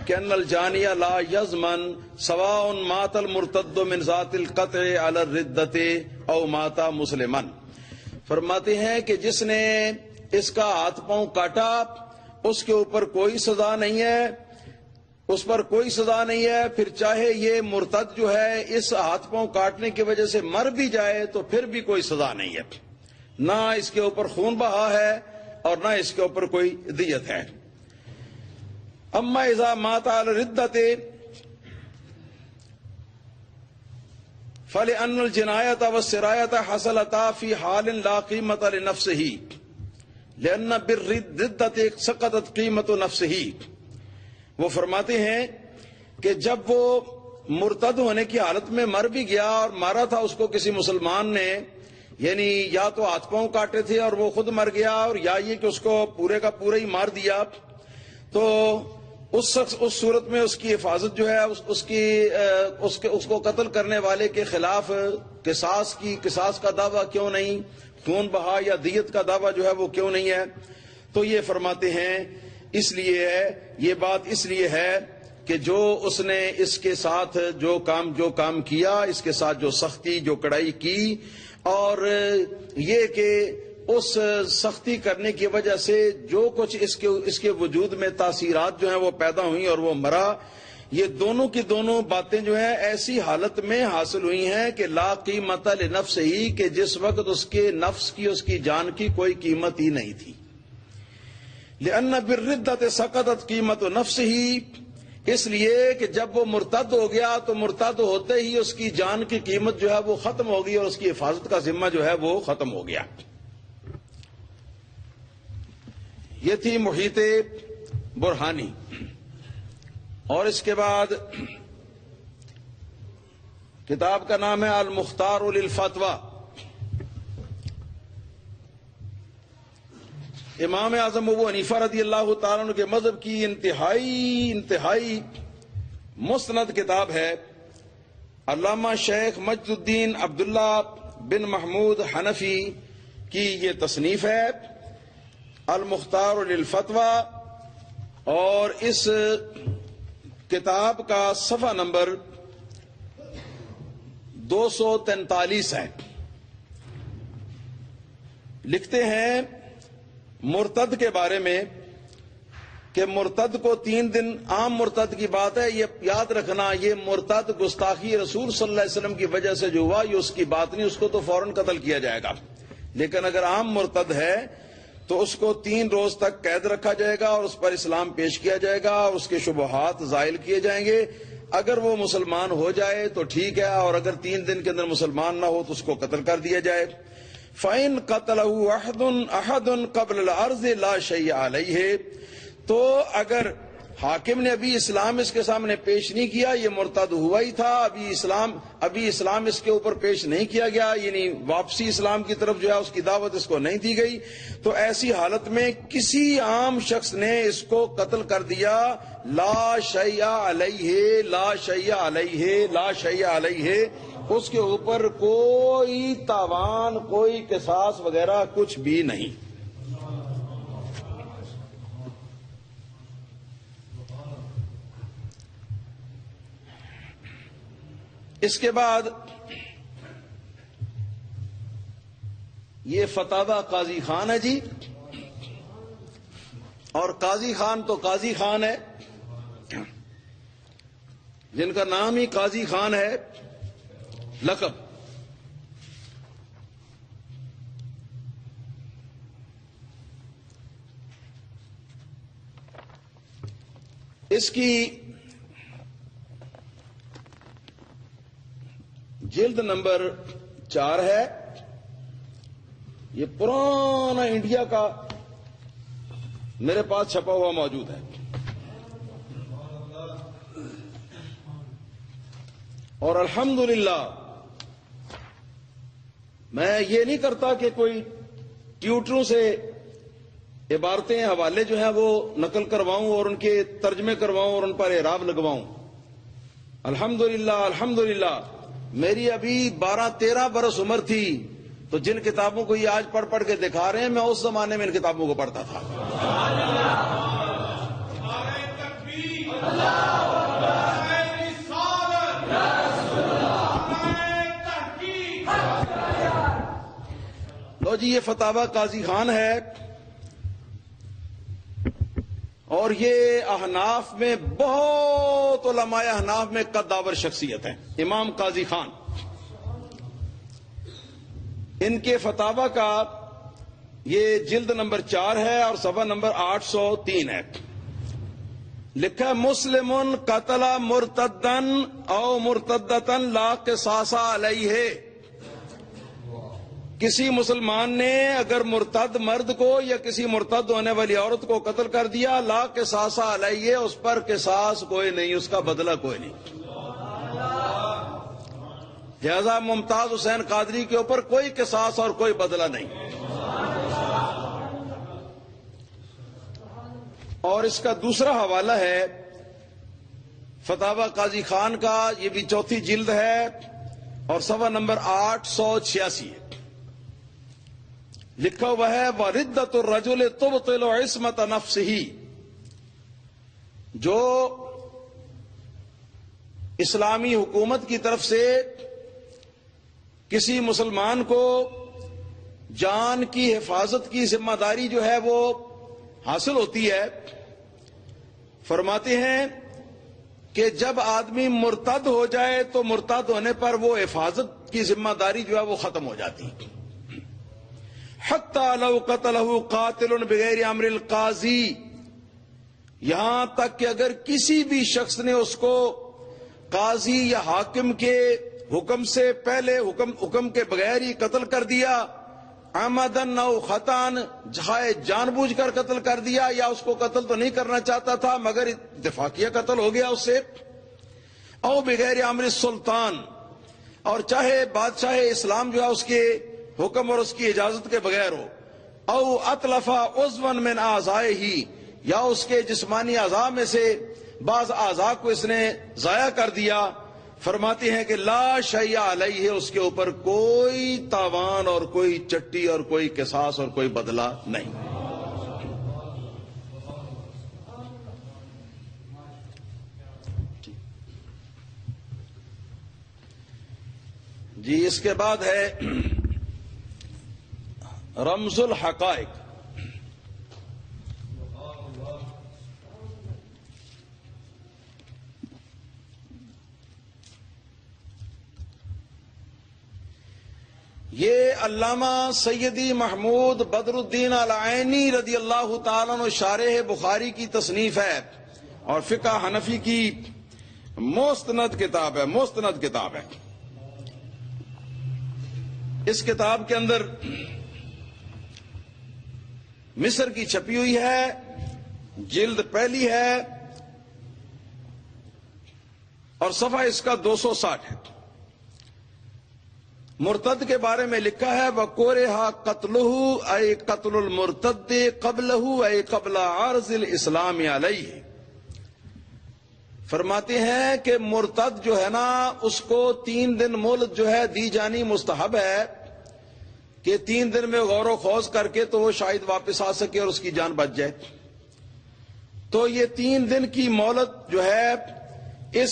کہ ان الجانی لا یضمن سواء مات المرتد من ذات القطع علی الردۃ او مات مسلما۔ فرماتے ہیں کہ جس نے اس کا ہاتھ پاؤں کاٹا اس کے اوپر کوئی سزا نہیں ہے، اس پر کوئی سزا نہیں ہے، پھر چاہے یہ مرتد جو ہے اس ہاتھ پاؤں کاٹنے کی وجہ سے مر بھی جائے تو پھر بھی کوئی سزا نہیں ہے، نہ اس کے اوپر خون بہا ہے اور نہ اس کے اوپر کوئی دیت ہے۔ اما اذا مات علی الردۃ فلأن الجنایۃ والسرایۃ حصلتا فی حال لا قیمت لنفسہ لأن بالردۃ سقطت قیمت نفسہ۔ وہ فرماتے ہیں کہ جب وہ مرتد ہونے کی حالت میں مر بھی گیا اور مارا تھا اس کو کسی مسلمان نے، یعنی یا تو ہاتھ پاؤں کاٹے تھے اور وہ خود مر گیا، اور یا یہ کہ اس کو پورے کا پورا ہی مار دیا، تو اس شخص، اس صورت میں اس کی حفاظت جو ہے اس کو قتل کرنے والے کے خلاف قصاص کا دعویٰ کیوں نہیں، خون بہا یا دیت کا دعویٰ جو ہے وہ کیوں نہیں ہے؟ تو یہ فرماتے ہیں اس لیے ہے، یہ بات اس لیے ہے کہ جو اس نے اس کے ساتھ جو کام کیا، اس کے ساتھ جو سختی، جو کڑائی کی، اور یہ کہ اس سختی کرنے کی وجہ سے جو کچھ اس کے وجود میں تاثیرات جو ہیں وہ پیدا ہوئیں اور وہ مرا، یہ دونوں کی دونوں باتیں جو ہیں ایسی حالت میں حاصل ہوئی ہیں کہ لا قیمت لنفسہ ہی، کہ جس وقت اس کے نفس کی، اس کی جان کی کوئی قیمت ہی نہیں تھی۔ لأن بالردۃ سقطت قیمت نفسہ، اس لیے کہ جب وہ مرتد ہو گیا تو مرتد ہوتے ہی اس کی جان کی قیمت جو ہے وہ ختم ہو گئی اور اس کی حفاظت کا ذمہ جو ہے وہ ختم ہو گیا۔ یہ تھی محیط برہانی۔ اور اس کے بعد کتاب کا نام ہے المختار للفتویٰ۔ امام اعظم ابو حنیفہ رضی اللہ تعالیٰ عنہ کے مذہب کی انتہائی مستند کتاب ہے۔ علامہ شیخ مجد الدین عبداللہ بن محمود حنفی کی یہ تصنیف ہے المختار للفتویٰ، اور اس کتاب کا صفحہ نمبر 243 ہے۔ لکھتے ہیں مرتد کے بارے میں کہ مرتد کو 3 دن، عام مرتد کی بات ہے، یہ یاد رکھنا، یہ مرتد گستاخی رسول صلی اللہ علیہ وسلم کی وجہ سے جو ہوا یہ اس کی بات نہیں، اس کو تو فوراً قتل کیا جائے گا، لیکن اگر عام مرتد ہے تو اس کو 3 روز تک قید رکھا جائے گا اور اس پر اسلام پیش کیا جائے گا اور اس کے شبہات زائل کیے جائیں گے۔ اگر وہ مسلمان ہو جائے تو ٹھیک ہے، اور اگر 3 دن کے اندر مسلمان نہ ہو تو اس کو قتل کر دیا جائے۔ فَإِن قَتَلَهُ أَحَدٌ قَبْلَ الْعَرْضِ لَا شَيْءَ عَلَيْهِ، تو اگر حاکم نے ابھی اسلام اس کے سامنے پیش نہیں کیا، یہ مرتد ہوا ہی تھا، ابھی اسلام اس کے اوپر پیش نہیں کیا گیا، یعنی واپسی اسلام کی طرف جو ہے اس کی دعوت اس کو نہیں دی گئی، تو ایسی حالت میں کسی عام شخص نے اس کو قتل کر دیا، لا شیء علیہ، لا شیء علیہ، لا شیء علیہ، اس کے اوپر کوئی تاوان، کوئی قصاص وغیرہ کچھ بھی نہیں۔ اس کے بعد یہ فتاوی قاضی خان ہے جی، اور قاضی خان تو قاضی خان ہے، جن کا نام ہی قاضی خان ہے، لقب۔ اس کی جلد نمبر 4 ہے، یہ پرانا انڈیا کا میرے پاس چھپا ہوا موجود ہے، اور الحمدللہ میں یہ نہیں کرتا کہ کوئی ٹیوٹروں سے عبارتیں، حوالے جو ہیں وہ نقل کرواؤں اور ان کے ترجمے کرواؤں اور ان پر اعراب لگواؤں۔ الحمدللہ میری ابھی 12-13 برس عمر تھی، تو جن کتابوں کو یہ آج پڑھ پڑھ کے دکھا رہے ہیں، میں اس زمانے میں ان کتابوں کو پڑھتا تھا۔ لو جی، یہ فتاوی قاضی خان ہے، اور یہ احناف میں بہت علماء احناف میں قداور شخصیت ہیں، امام قاضی خان۔ ان کے فتاوی کا یہ جلد نمبر 4 ہے اور صفحہ نمبر 803 ہے۔ لکھا ہے مسلم قتل مرتدن او مرتدتن لا قصاص علیہ، کسی مسلمان نے اگر مرتد مرد کو یا کسی مرتد ہونے والی عورت کو قتل کر دیا، لا قصاص علیہ، اس پر قصاص کوئی نہیں، اس کا بدلہ کوئی نہیں۔ لہذا ممتاز حسین قادری کے اوپر کوئی قصاص اور کوئی بدلہ نہیں۔ اور اس کا دوسرا حوالہ ہے فتاوی قاضی خان کا، یہ بھی 4 جلد ہے اور صفحہ نمبر 886 ہے۔ لکھا ہوا ہے وَرِدَّةُ الرَّجُلِ تُبْطِلُ عِصْمَةَ نَفْسِهِ، جو اسلامی حکومت کی طرف سے کسی مسلمان کو جان کی حفاظت کی ذمہ داری جو ہے وہ حاصل ہوتی ہے، فرماتے ہیں کہ جب آدمی مرتد ہو جائے تو مرتد ہونے پر وہ حفاظت کی ذمہ داری جو ہے وہ ختم ہو جاتی ہے۔ حتی لو قتلہ قاتل بغیر امر القاضی، یہاں تک کہ اگر کسی بھی شخص نے اس کو قاضی یا حاکم کے حکم سے پہلے حکم کے بغیر ہی قتل کر دیا، عمدن او خطان، چاہے جان بوجھ کر قتل کر دیا یا اس کو قتل تو نہیں کرنا چاہتا تھا مگر اتفاقیہ قتل ہو گیا اس سے، او بغیر امر السلطان، اور چاہے بادشاہ اسلام جو ہے اس کے حکم اور اس کی اجازت کے بغیر ہو، او اتلف عضوا من اعضائہ، یا اس کے جسمانی اعضاء میں سے بعض اعضاء کو اس نے ضائع کر دیا، فرماتے ہیں کہ لا شیء علیہ، اس کے اوپر کوئی تاوان اور کوئی چٹی اور کوئی قصاص اور کوئی بدلہ نہیں۔ جی اس کے بعد ہے رمز الحقائق۔ یہ علامہ سیدی محمود بدر الدین العینی رضی اللہ تعالیٰ عنہ شارح بخاری کی تصنیف ہے اور فقہ حنفی کی مستند کتاب ہے۔ اس کتاب کے اندر مصر کی چھپی ہوئی ہے، جلد 1 ہے اور صفحہ اس کا 260 ہے۔ مرتد کے بارے میں لکھا ہے وَقُرِهَ قَتْلُهُ اَيْ قَتْلُ الْمُرْتَدِّ قَبْلَهُ اَيْ قَبْلَ عَرْضِ الْإِسْلَامِ عَلَيْهِ۔ فرماتے ہیں کہ مرتد جو ہے نا اس کو 3 دن مہلت جو ہے دی جانی مستحب ہے کہ 3 دن میں غور و خوض کر کے تو وہ شاید واپس آ سکے اور اس کی جان بچ جائے۔ تو یہ 3 دن کی مہلت جو ہے اس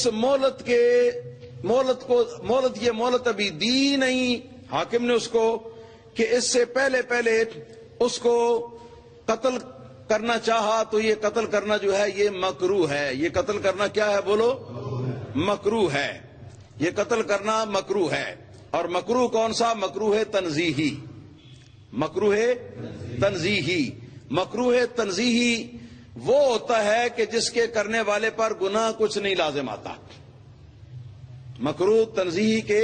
یہ مہلت ابھی دی نہیں حاکم نے اس کو کہ اس سے پہلے اس کو قتل کرنا چاہا تو یہ قتل کرنا جو ہے یہ مکروہ ہے۔ یہ قتل کرنا کیا ہے بولو؟ مکروہ ہے۔ یہ قتل کرنا مکروہ ہے۔ اور مکروہ کون سا؟ مکروہ تنزیہی۔ مکروہ تنزیہی۔ مکروہ تنزیہی وہ ہوتا ہے کہ جس کے کرنے والے پر گناہ کچھ نہیں لازم آتا۔ مکروہ تنزیہی کے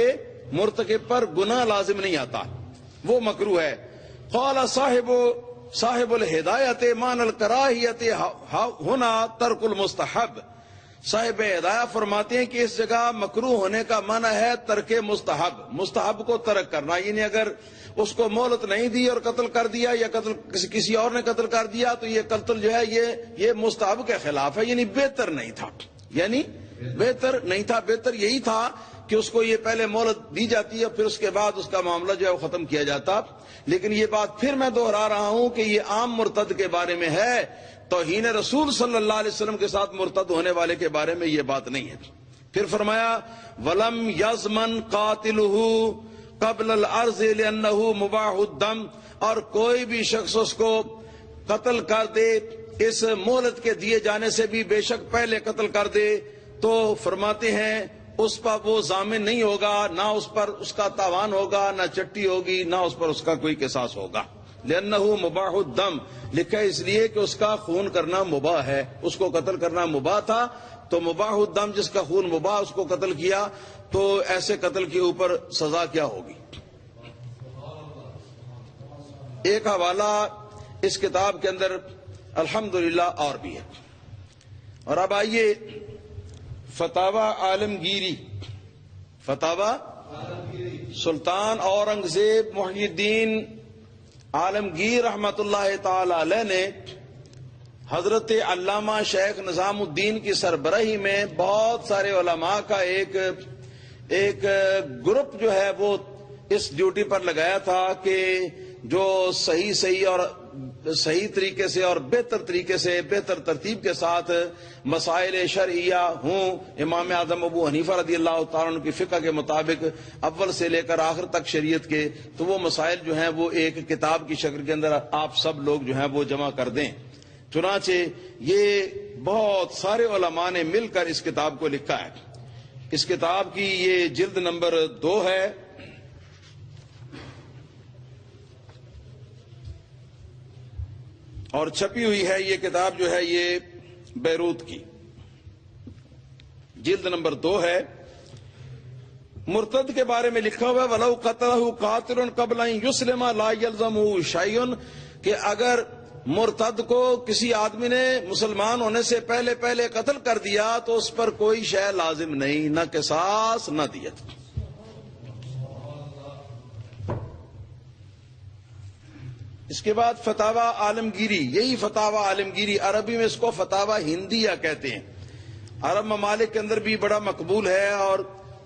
مرتکب پر گناہ لازم نہیں آتا، وہ مکروہ ہے۔ قال صاحب الہدایت مان الکراہیت ہونا ترک المستحب۔ صاحب ہدایہ فرماتے ہیں کہ اس جگہ مکروہ ہونے کا معنی ہے ترک مستحب، مستحب کو ترک کرنا، یعنی اگر اس کو مہلت نہیں دی اور قتل کر دیا یا قتل کسی اور نے قتل کر دیا تو یہ قتل جو ہے یہ مستحب کے خلاف ہے، یعنی بہتر نہیں تھا، یعنی بہتر نہیں تھا۔ بہتر یہی تھا کہ اس کو یہ پہلے مہلت دی جاتی ہے پھر اس کے بعد اس کا معاملہ جو ہے وہ ختم کیا جاتا۔ لیکن یہ بات پھر میں دوہرا رہا ہوں کہ یہ عام مرتد کے بارے میں ہے، توہین رسول صلی اللہ علیہ وسلم کے ساتھ مرتد ہونے والے کے بارے میں یہ بات نہیں ہے۔ پھر فرمایا وَلَمْ يَزْمَنْ قَاتِلُهُ قَبْلَ الْعَرْضِ لِأَنَّهُ مُبَاحُ الدَّمْ، اور کوئی بھی شخص اس کو قتل کر دے اس مہلت کے دیے جانے سے بھی بے شک پہلے قتل کر دے تو فرماتے ہیں اس پر وہ ضامن نہیں ہوگا، نہ اس پر اس کا تاوان ہوگا، نہ چٹی ہوگی، نہ اس پر اس کا کوئی قصاص ہوگا۔ لأنه مباح الدم، لکھا ہے اس لیے کہ اس کا خون کرنا مباح ہے، اس کو قتل کرنا مباح تھا، تو مباح الدم جس کا خون مباح اس کو قتل کیا تو ایسے قتل کے اوپر سزا کیا ہوگی۔ ایک حوالہ اس کتاب کے اندر الحمدللہ اور بھی ہے۔ اور اب آئیے فتاوی عالمگیری، فتاوی سلطان اورنگزیب محی الدین عالمگیر رحمت اللہ تعالی علیہ نے حضرت علامہ شیخ نظام الدین کی سربراہی میں بہت سارے علماء کا ایک گروپ جو ہے وہ اس ڈیوٹی پر لگایا تھا کہ جو صحیح اور صحیح طریقے سے اور بہتر طریقے سے بہتر ترتیب کے ساتھ مسائل شرعیہ ہوں، امام اعظم ابو حنیفہ رضی اللہ تعالیٰ عنہ کی فقہ کے مطابق اول سے لے کر آخر تک شریعت کے، تو وہ مسائل جو ہیں وہ ایک کتاب کی شکل کے اندر آپ سب لوگ جو ہیں وہ جمع کر دیں۔ چنانچہ یہ بہت سارے علماء نے مل کر اس کتاب کو لکھا ہے۔ اس کتاب کی یہ جلد نمبر 2 ہے، اور چھپی ہوئی ہے یہ کتاب جو ہے یہ بیروت کی، جلد نمبر 2 ہے۔ مرتد کے بارے میں لکھا ہوا ہے وَلَوْ قَتَلَهُ قَاتِلٌ قَبْلَ أَن يُسْلِمَ لَا يَلْزَمُهُ شَيْءٌ، کہ اگر مرتد کو کسی آدمی نے مسلمان ہونے سے پہلے قتل کر دیا تو اس پر کوئی شے لازم نہیں، نہ قصاص نہ دیت۔ اس کے بعد فتاوی عالمگیری، یہی فتاوی عالمگیری عربی میں اس کو فتاوی ہندیہ کہتے ہیں، عرب ممالک کے اندر بھی بڑا مقبول ہے، اور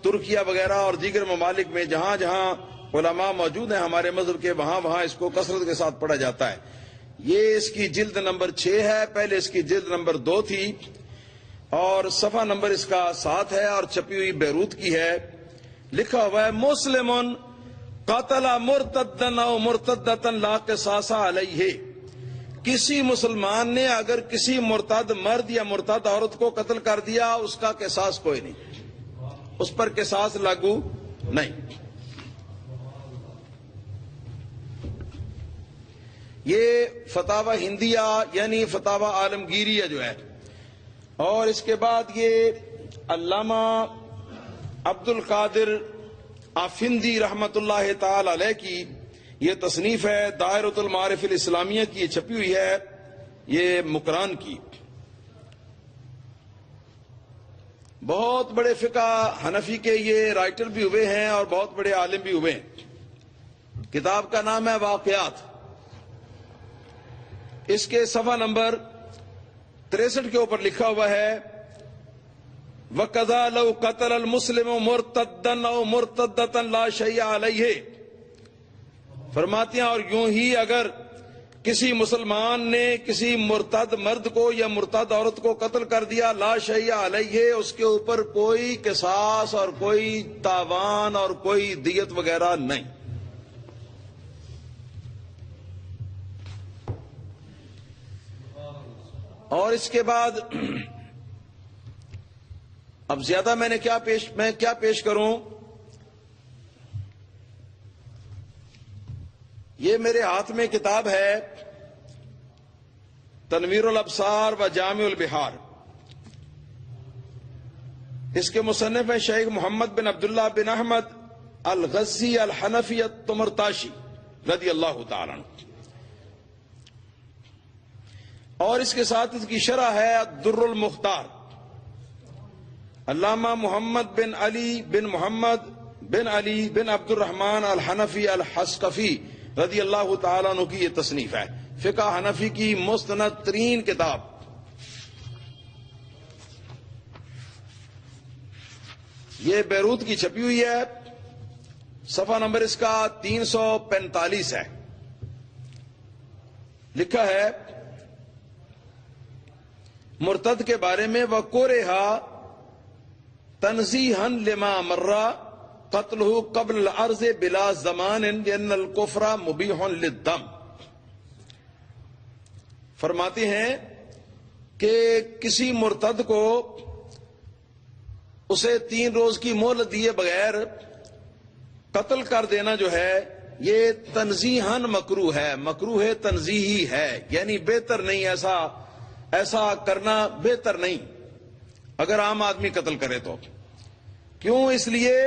ترکیہ وغیرہ اور دیگر ممالک میں جہاں جہاں علماء موجود ہیں ہمارے مذہب کے وہاں اس کو کثرت کے ساتھ پڑھا جاتا ہے۔ یہ اس کی جلد نمبر 6 ہے، پہلے اس کی جلد نمبر 2 تھی، اور صفحہ نمبر اس کا 7 ہے، اور چھپی ہوئی بیروت کی ہے۔ لکھا ہوا ہے مسلمٌ قتل مرتدن او مرتدتن لا قصاص علیہ، کسی مسلمان نے اگر کسی مرتد مرد یا مرتد عورت کو قتل کر دیا اس کا قصاص کوئی نہیں، اس پر قصاص لاگو نہیں۔ یہ فتاوی ہندیہ یعنی فتاوی عالمگیریہ جو ہے۔ اور اس کے بعد یہ علامہ عبد القادر آفندی رحمت اللہ تعالی علیہ کی یہ تصنیف ہے دائرۃ المعارف الاسلامیہ کی، یہ چھپی ہوئی ہے یہ مکران کی۔ بہت بڑے فقہ حنفی کے یہ رائٹر بھی ہوئے ہیں اور بہت بڑے عالم بھی ہوئے ہیں۔ کتاب کا نام ہے واقعات۔ اس کے صفحہ نمبر 63 کے اوپر لکھا ہوا ہے وَقَضَى لَوْ قَتَلَ الْمُسْلِمُ مُرْتَدًّا أَوْ مُرْتَدَّةً لَا شَيْءَ عَلَيْهِ، فرماتے ہیں اور یوں ہی اگر کسی مسلمان نے کسی مرتد مرد کو یا مرتد عورت کو قتل کر دیا، لا شیء علیہ، اس کے اوپر کوئی قصاص اور کوئی تاوان اور کوئی دیت وغیرہ نہیں۔ اور اس کے بعد اب زیادہ میں کیا پیش کروں، یہ میرے ہاتھ میں کتاب ہے تنویر الابصار و جامع البحار۔ اس کے مصنف ہیں شیخ محمد بن عبداللہ بن احمد الغزی الحنفی التمرتاشی رضی اللہ تعالی عنہ، اور اس کے ساتھ اس کی شرح ہے الدر المختار، علامہ محمد بن علی بن محمد بن علی بن عبد الرحمن الحنفی الحسقفی رضی اللہ تعالیٰ عنہ کی یہ تصنیف ہے، فقہ حنفی کی مستند ترین کتاب۔ یہ بیروت کی چھپی ہوئی ہے، صفحہ نمبر اس کا 345 ہے۔ لکھا ہے مرتد کے بارے میں وَقُرِهَا تنزیحاً لما مرہ قتلہ قبل العرض بلا زمان لأن الکفر مبیح للدم۔ فرماتے ہیں کہ کسی مرتد کو اسے 3 روز کی مہلت دیے بغیر قتل کر دینا جو ہے یہ تنزیحاً مکروہ ہے، مکروہ تنزیحی ہے، یعنی بہتر نہیں، ایسا کرنا بہتر نہیں اگر عام آدمی قتل کرے تو۔ کیوں؟ اس لیے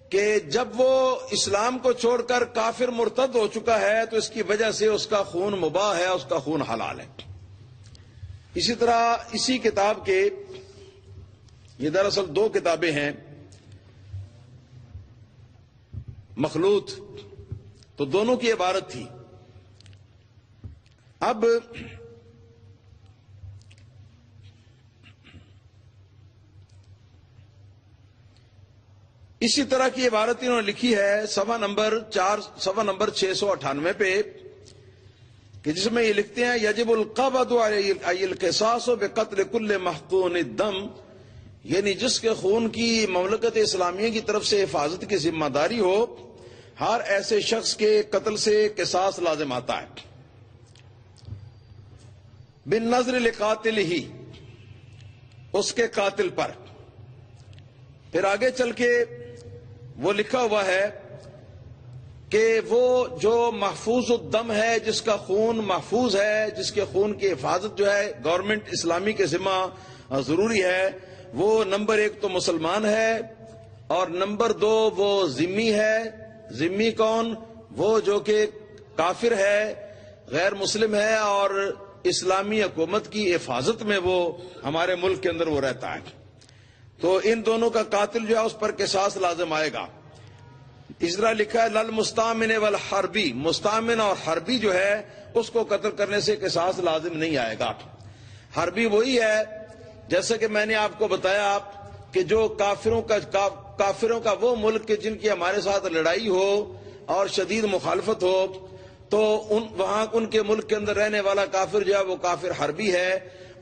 کہ جب وہ اسلام کو چھوڑ کر کافر مرتد ہو چکا ہے تو اس کی وجہ سے اس کا خون مباح ہے، اس کا خون حلال ہے۔ اسی طرح اسی کتاب کے یہ دراصل 2 کتابیں ہیں، مخلوط، تو دونوں کی عبارت تھی۔ اب اسی طرح کی عبارت انہوں نے لکھی ہے صفحہ نمبر 698 پہ، کہ جس میں یہ لکھتے ہیں یجب القبض علی القصاص بقتل کل محقون الدم، یعنی جس کے خون کی مملکت اسلامیہ کی طرف سے حفاظت کی ذمہ داری ہو، ہر ایسے شخص کے قتل سے قصاص لازم آتا ہے، بالنظر لقاتلہ، اس کے قاتل پر۔ پھر آگے چل کے وہ لکھا ہوا ہے کہ وہ جو محفوظ الدم ہے، جس کا خون محفوظ ہے، جس کے خون کی حفاظت جو ہے گورنمنٹ اسلامی کے ذمہ ضروری ہے، وہ نمبر 1 تو مسلمان ہے، اور نمبر 2 وہ ذمی ہے۔ ذمی کون؟ وہ جو کہ کافر ہے، غیر مسلم ہے، اور اسلامی حکومت کی حفاظت میں وہ ہمارے ملک کے اندر وہ رہتا ہے، تو ان دونوں کا قاتل جو ہے اس پر قصاص لازم آئے گا۔ اس طرح لکھا ہے للمستامن والحربی، مستامن اور حربی جو ہے اس کو قتل کرنے سے قصاص لازم نہیں آئے گا۔ حربی وہی ہے جیسے کہ میں نے آپ کو بتایا کہ جو کافروں کا وہ ملک جن کی ہمارے ساتھ لڑائی ہو اور شدید مخالفت ہو، تو وہاں ان کے ملک کے اندر رہنے والا کافر جو ہے وہ کافر حربی ہے۔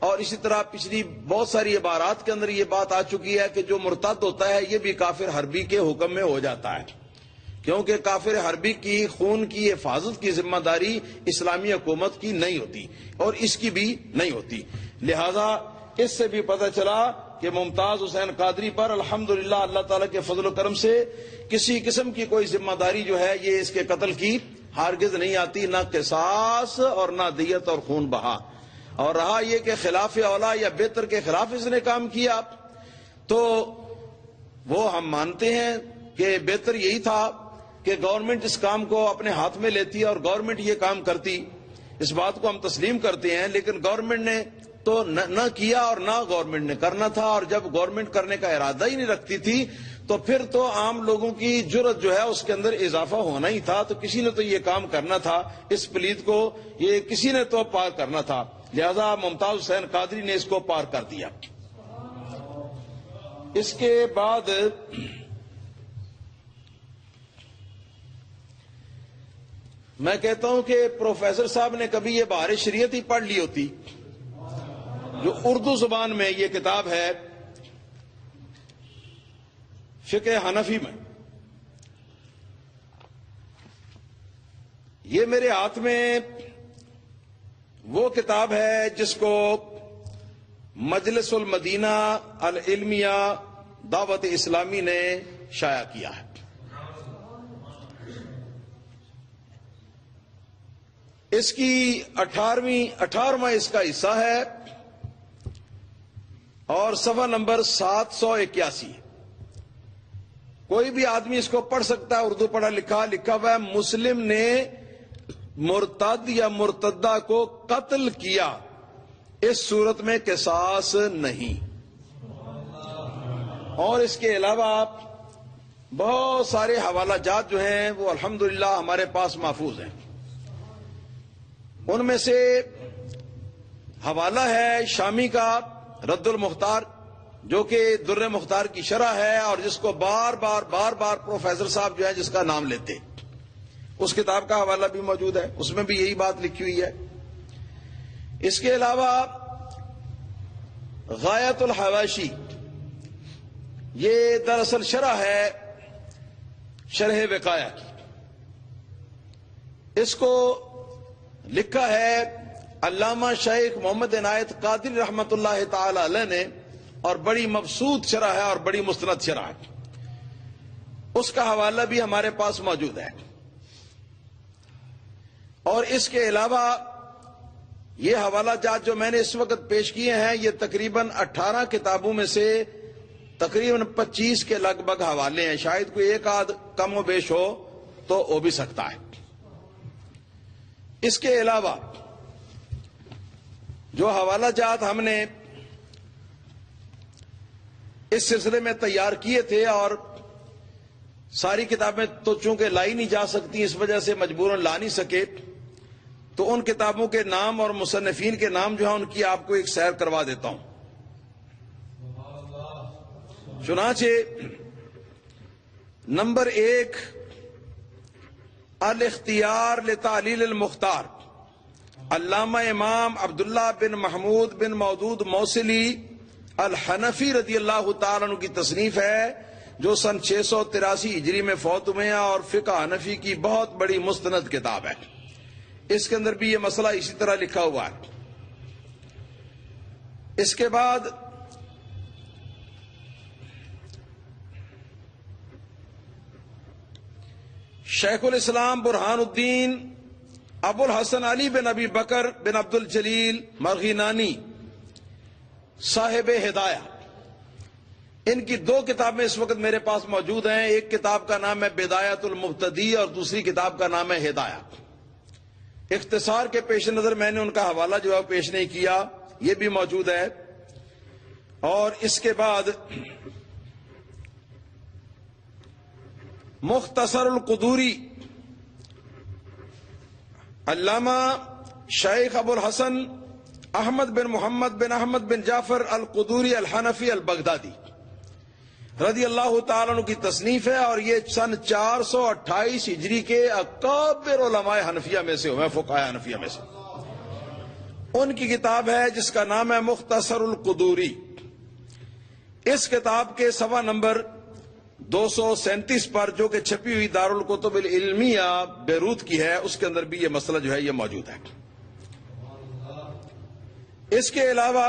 اور اسی طرح پچھلی بہت ساری عبارات کے اندر یہ بات آ چکی ہے کہ جو مرتد ہوتا ہے یہ بھی کافر حربی کے حکم میں ہو جاتا ہے، کیونکہ کافر حربی کی خون کی حفاظت کی ذمہ داری اسلامی حکومت کی نہیں ہوتی اور اس کی بھی نہیں ہوتی۔ لہذا اس سے بھی پتہ چلا کہ ممتاز حسین قادری پر الحمدللہ اللہ تعالیٰ کے فضل و کرم سے کسی قسم کی کوئی ذمہ داری جو ہے یہ اس کے قتل کی ہرگز نہیں آتی، نہ قصاص اور نہ دیت اور خون بہا۔ اور رہا یہ کہ خلاف اولا یا بہتر کے خلاف اس نے کام کیا، تو وہ ہم مانتے ہیں کہ بہتر یہی تھا کہ گورنمنٹ اس کام کو اپنے ہاتھ میں لیتی اور گورنمنٹ یہ کام کرتی، اس بات کو ہم تسلیم کرتے ہیں، لیکن گورنمنٹ نے تو نہ کیا اور نہ گورنمنٹ نے کرنا تھا، اور جب گورنمنٹ کرنے کا ارادہ ہی نہیں رکھتی تھی تو پھر تو عام لوگوں کی جرت جو ہے اس کے اندر اضافہ ہونا ہی تھا، تو کسی نے تو یہ کام کرنا تھا، اس پلید کو یہ کسی نے تو پار کرنا تھا، لہذا ممتاز حسین قادری نے اس کو پار کر دیا۔ اس کے بعد میں کہتا ہوں کہ پروفیسر صاحب نے کبھی یہ بہار شریعت ہی پڑھ لی ہوتی، جو اردو زبان میں یہ کتاب ہے فقہ حنفی میں۔ یہ میرے ہاتھ میں وہ کتاب ہے جس کو مجلس المدینہ العلمیہ دعوت اسلامی نے شائع کیا ہے۔ اس کی 18واں اس کا حصہ ہے اور صفحہ نمبر 781۔ کوئی بھی آدمی اس کو پڑھ سکتا ہے، اردو پڑھا لکھا ہوا ہے، مسلم نے مرتد یا مرتدہ کو قتل کیا، اس صورت میں قصاص نہیں۔ اور اس کے علاوہ بہت سارے حوالہ جات جو ہیں وہ الحمدللہ ہمارے پاس محفوظ ہیں۔ ان میں سے حوالہ ہے شامی کا رد المختار، جو کہ در مختار کی شرح ہے، اور جس کو بار بار پروفیسر صاحب جو ہے جس کا نام لیتے، اس کتاب کا حوالہ بھی موجود ہے، اس میں بھی یہی بات لکھی ہوئی ہے۔ اس کے علاوہ غایت الحواشی، یہ دراصل شرح ہے شرح وقایہ کی، اس کو لکھا ہے علامہ شیخ محمد عنایت قادری رحمت اللہ تعالی علیہ نے، اور بڑی مبسوط شرح ہے اور بڑی مستند شرح ہے، اس کا حوالہ بھی ہمارے پاس موجود ہے۔ اور اس کے علاوہ یہ حوالہ جات جو میں نے اس وقت پیش کیے ہیں، یہ تقریباً 18 کتابوں میں سے تقریباً 25 کے لگ بھگ حوالے ہیں، شاید کوئی ایک آدھ کم و بیش ہو تو ہو بھی سکتا ہے۔ اس کے علاوہ جو حوالہ جات ہم نے اس سلسلے میں تیار کیے تھے، اور ساری کتابیں تو چونکہ لائی نہیں جا سکتی، اس وجہ سے مجبوراً لا نہیں سکے، تو ان کتابوں کے نام اور مصنفین کے نام جو ہیں ان کی آپ کو ایک سیر کروا دیتا ہوں۔ چنانچہ نمبر 1 الاختیار لتعلیل المختار، علامہ امام عبداللہ بن محمود بن مودود موصلی الحنفی رضی اللہ تعالیٰ عنہ کی تصنیف ہے، جو سن 683 ہجری میں فوت ہوئے ہیں، اور فقہ حنفی کی بہت بڑی مستند کتاب ہے۔ اس کے اندر بھی یہ مسئلہ اسی طرح لکھا ہوا ہے۔ اس کے بعد شیخ الاسلام برہان الدین ابو الحسن علی بن ابی بکر بن عبد الجلیل مرغینانی صاحب ہدایہ، ان کی 2 کتابیں اس وقت میرے پاس موجود ہیں۔ ایک کتاب کا نام ہے بدایت المبتدی اور دوسری کتاب کا نام ہے ہدایہ۔ اختصار کے پیش نظر میں نے ان کا حوالہ جو ہے پیش نہیں کیا، یہ بھی موجود ہے۔ اور اس کے بعد مختصر القدوری، علامہ شیخ ابو الحسن احمد بن محمد بن احمد بن جعفر القدوری الحنفی البغدادی رضی اللہ تعالیٰ عنہ کی تصنیف ہے، اور یہ سن 428 ہجری کے اکابر علماء حنفیہ میں سے ہوئے، فقہاء حنفیہ میں سے۔ ان کی کتاب ہے جس کا نام ہے مختصر القدوری۔ اس کتاب کے صفحہ نمبر 237 پر، جو کہ چھپی ہوئی دارالکتب العلمیہ بیروت کی ہے، اس کے اندر بھی یہ مسئلہ جو ہے یہ موجود ہے۔ اس کے علاوہ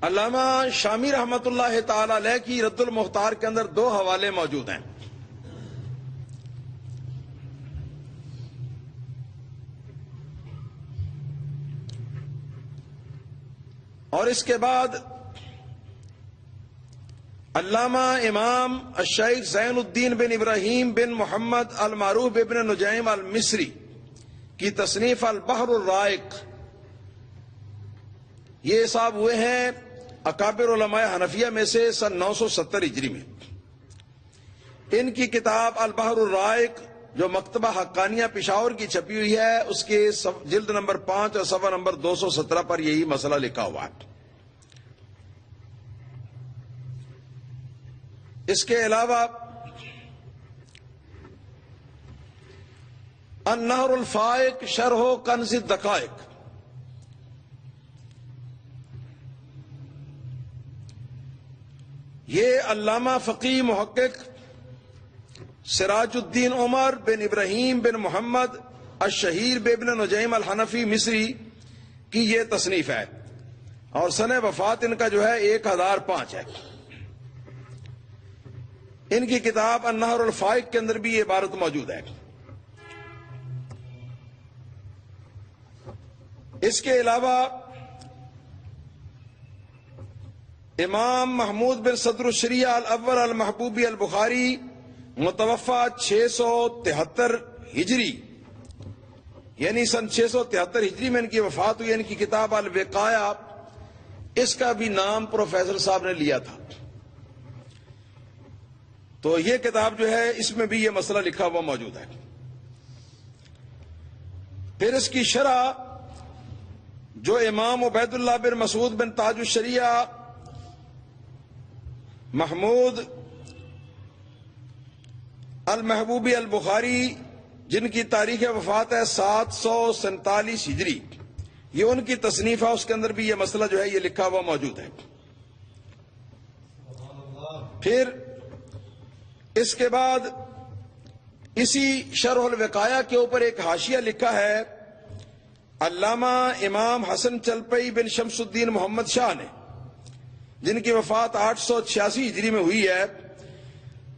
علامہ شامی رحمت اللہ تعالی علیہ کی رد المختار کے اندر 2 حوالے موجود ہیں۔ اور اس کے بعد علامہ امام الشیخ زین الدین بن ابراہیم بن محمد المعروف ابن نجیم المصری کی تصنیف البحر الرائق، یہ صاحب ہوئے ہیں اکابر علماء حنفیہ میں سے سن 970 ہجری میں۔ ان کی کتاب البحر الرائق جو مکتبہ حقانیہ پشاور کی چھپی ہوئی ہے، اس کے جلد نمبر 5 اور صفحہ نمبر 217 پر یہی مسئلہ لکھا ہوا ہے۔ اس کے علاوہ النہر الفائق شرح کنز الدقائق، یہ علامہ فقی محقق سراج الدین عمر بن ابراہیم بن محمد الشہیر بن نجیم الحنفی مصری کی یہ تصنیف ہے، اور سنہ وفات ان کا جو ہے 1005 ہے۔ ان کی کتاب النہر الفائق کے اندر بھی یہ عبارت موجود ہے۔ اس کے علاوہ امام محمود بن صدر الشریعہ الاول المحبوبی البخاری متوفى 673 ہجری، یعنی سن 673 ہجری میں ان کی وفات ہوئی۔ ان کی کتاب الوقایہ، اس کا بھی نام پروفیسر صاحب نے لیا تھا، تو یہ کتاب جو ہے اس میں بھی یہ مسئلہ لکھا ہوا موجود ہے۔ پھر اس کی شرح جو امام عبید اللہ بن مسعود بن تاج الشریعہ محمود المحبوبی البخاری، جن کی تاریخ وفات ہے 747 ہجری، یہ ان کی تصنیف ہے، اس کے اندر بھی یہ مسئلہ جو ہے یہ لکھا ہوا موجود ہے۔ پھر اس کے بعد اسی شرح الوقایہ کے اوپر ایک حاشیہ لکھا ہے علامہ امام حسن چلپئی بن شمس الدین محمد شاہ نے، جن کی وفات 886 ہجری میں ہوئی ہے۔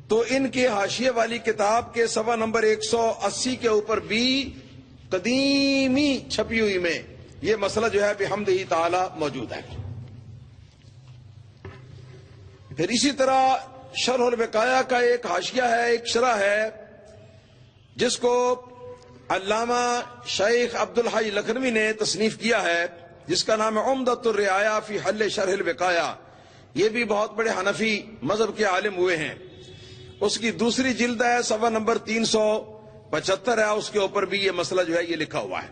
تو ان کے حاشیے والی کتاب کے صفحہ نمبر 180 کے اوپر بھی قدیمی چھپی ہوئی میں یہ مسئلہ جو ہے بحمدہ تعالی موجود ہے۔ پھر اسی طرح شرح الوقایہ کا ایک حاشیہ ہے، ایک شرح ہے، جس کو علامہ شیخ عبدالحی لکھنوی نے تصنیف کیا ہے، جس کا نام ہے عمدۃ الرعایہ فی حل شرح الوقایہ۔ یہ بھی بہت بڑے حنفی مذہب کے عالم ہوئے ہیں۔ اس کی دوسری جلد ہے، صفحہ نمبر 375 ہے، اس کے اوپر بھی یہ مسئلہ جو ہے یہ لکھا ہوا ہے۔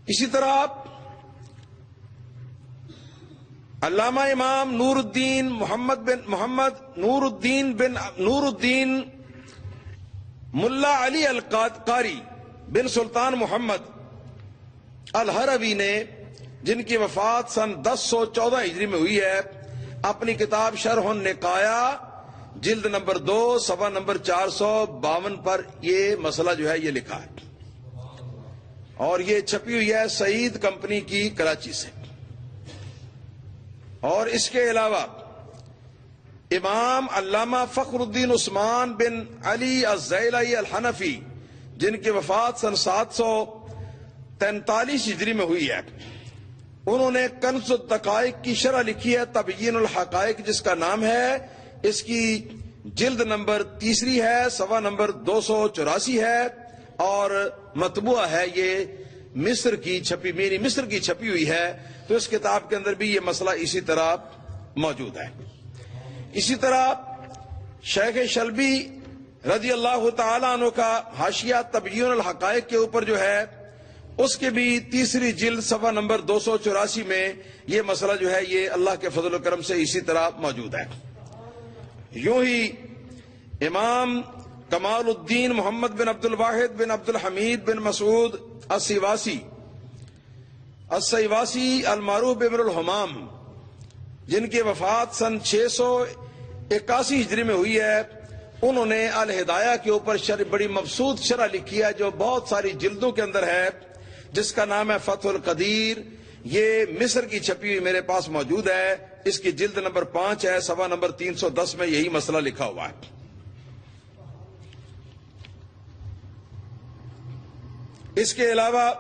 اسی طرح علامہ امام نور الدین نور الدین ملا علی القاری بن سلطان محمد الحروی نے، جن کی وفات سن 1014 ہجری میں ہوئی ہے، اپنی کتاب شرح النقایہ جلد نمبر 2 صفحہ نمبر 452 پر یہ مسئلہ جو ہے یہ لکھا ہے، اور یہ چھپی ہوئی ہے سعید کمپنی کی کراچی سے۔ اور اس کے علاوہ امام علامہ فخر الدین عثمان بن علی الزیلعی الحنفی، جن کی وفات سن 743 ہجری میں ہوئی ہے، انہوں نے کنز الدقائق کی شرح لکھی ہے تبیین الحقائق، جس کا نام ہے، اس کی جلد نمبر 3 ہے، صفحہ نمبر 284 ہے، اور مطبوعہ ہے یہ مصر کی چھپی ہوئی ہے۔ تو اس کتاب کے اندر بھی یہ مسئلہ اسی طرح موجود ہے۔ اسی طرح شیخ شلبی رضی اللہ تعالی عنہ کا حاشیہ تبیین الحقائق کے اوپر جو ہے، اس کے بھی 3 جلد صفحہ نمبر 284 میں یہ مسئلہ جو ہے یہ اللہ کے فضل و کرم سے اسی طرح موجود ہے۔ یوں ہی امام کمال الدین محمد بن عبد الواحد بن عبد الحمید بن مسعود السیواسی المعروف بن الحمام، جن کی وفات سن 681 ہجری میں ہوئی ہے، انہوں نے الہدایہ کے اوپر بڑی مبسوط شرح لکھی ہے، جو بہت ساری جلدوں کے اندر ہے، جس کا نام ہے فتح القدیر۔ یہ مصر کی چھپی ہوئی میرے پاس موجود ہے، اس کی جلد نمبر 5 ہے، صفحہ نمبر 310 میں یہی مسئلہ لکھا ہوا ہے۔ اس کے علاوہ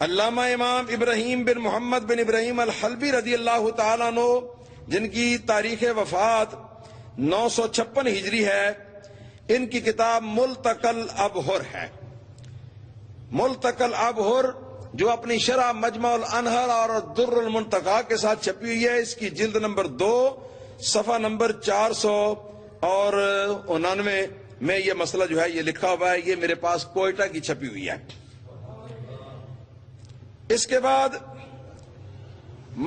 علامہ امام ابراہیم بن محمد بن ابراہیم الحلبی رضی اللہ تعالیٰ عنہ، جن کی تاریخ وفات 956 ہجری ہے، ان کی کتاب ملتقى الابحر ہے۔ ملتقى الابحر جو اپنی شرح مجمع الانہر اور در المنتقى کے ساتھ چھپی ہوئی ہے، اس کی جلد نمبر 2 صفحہ نمبر 499 میں یہ مسئلہ جو ہے یہ لکھا ہوا ہے۔ یہ میرے پاس کوئٹہ کی چھپی ہوئی ہے۔ اس کے بعد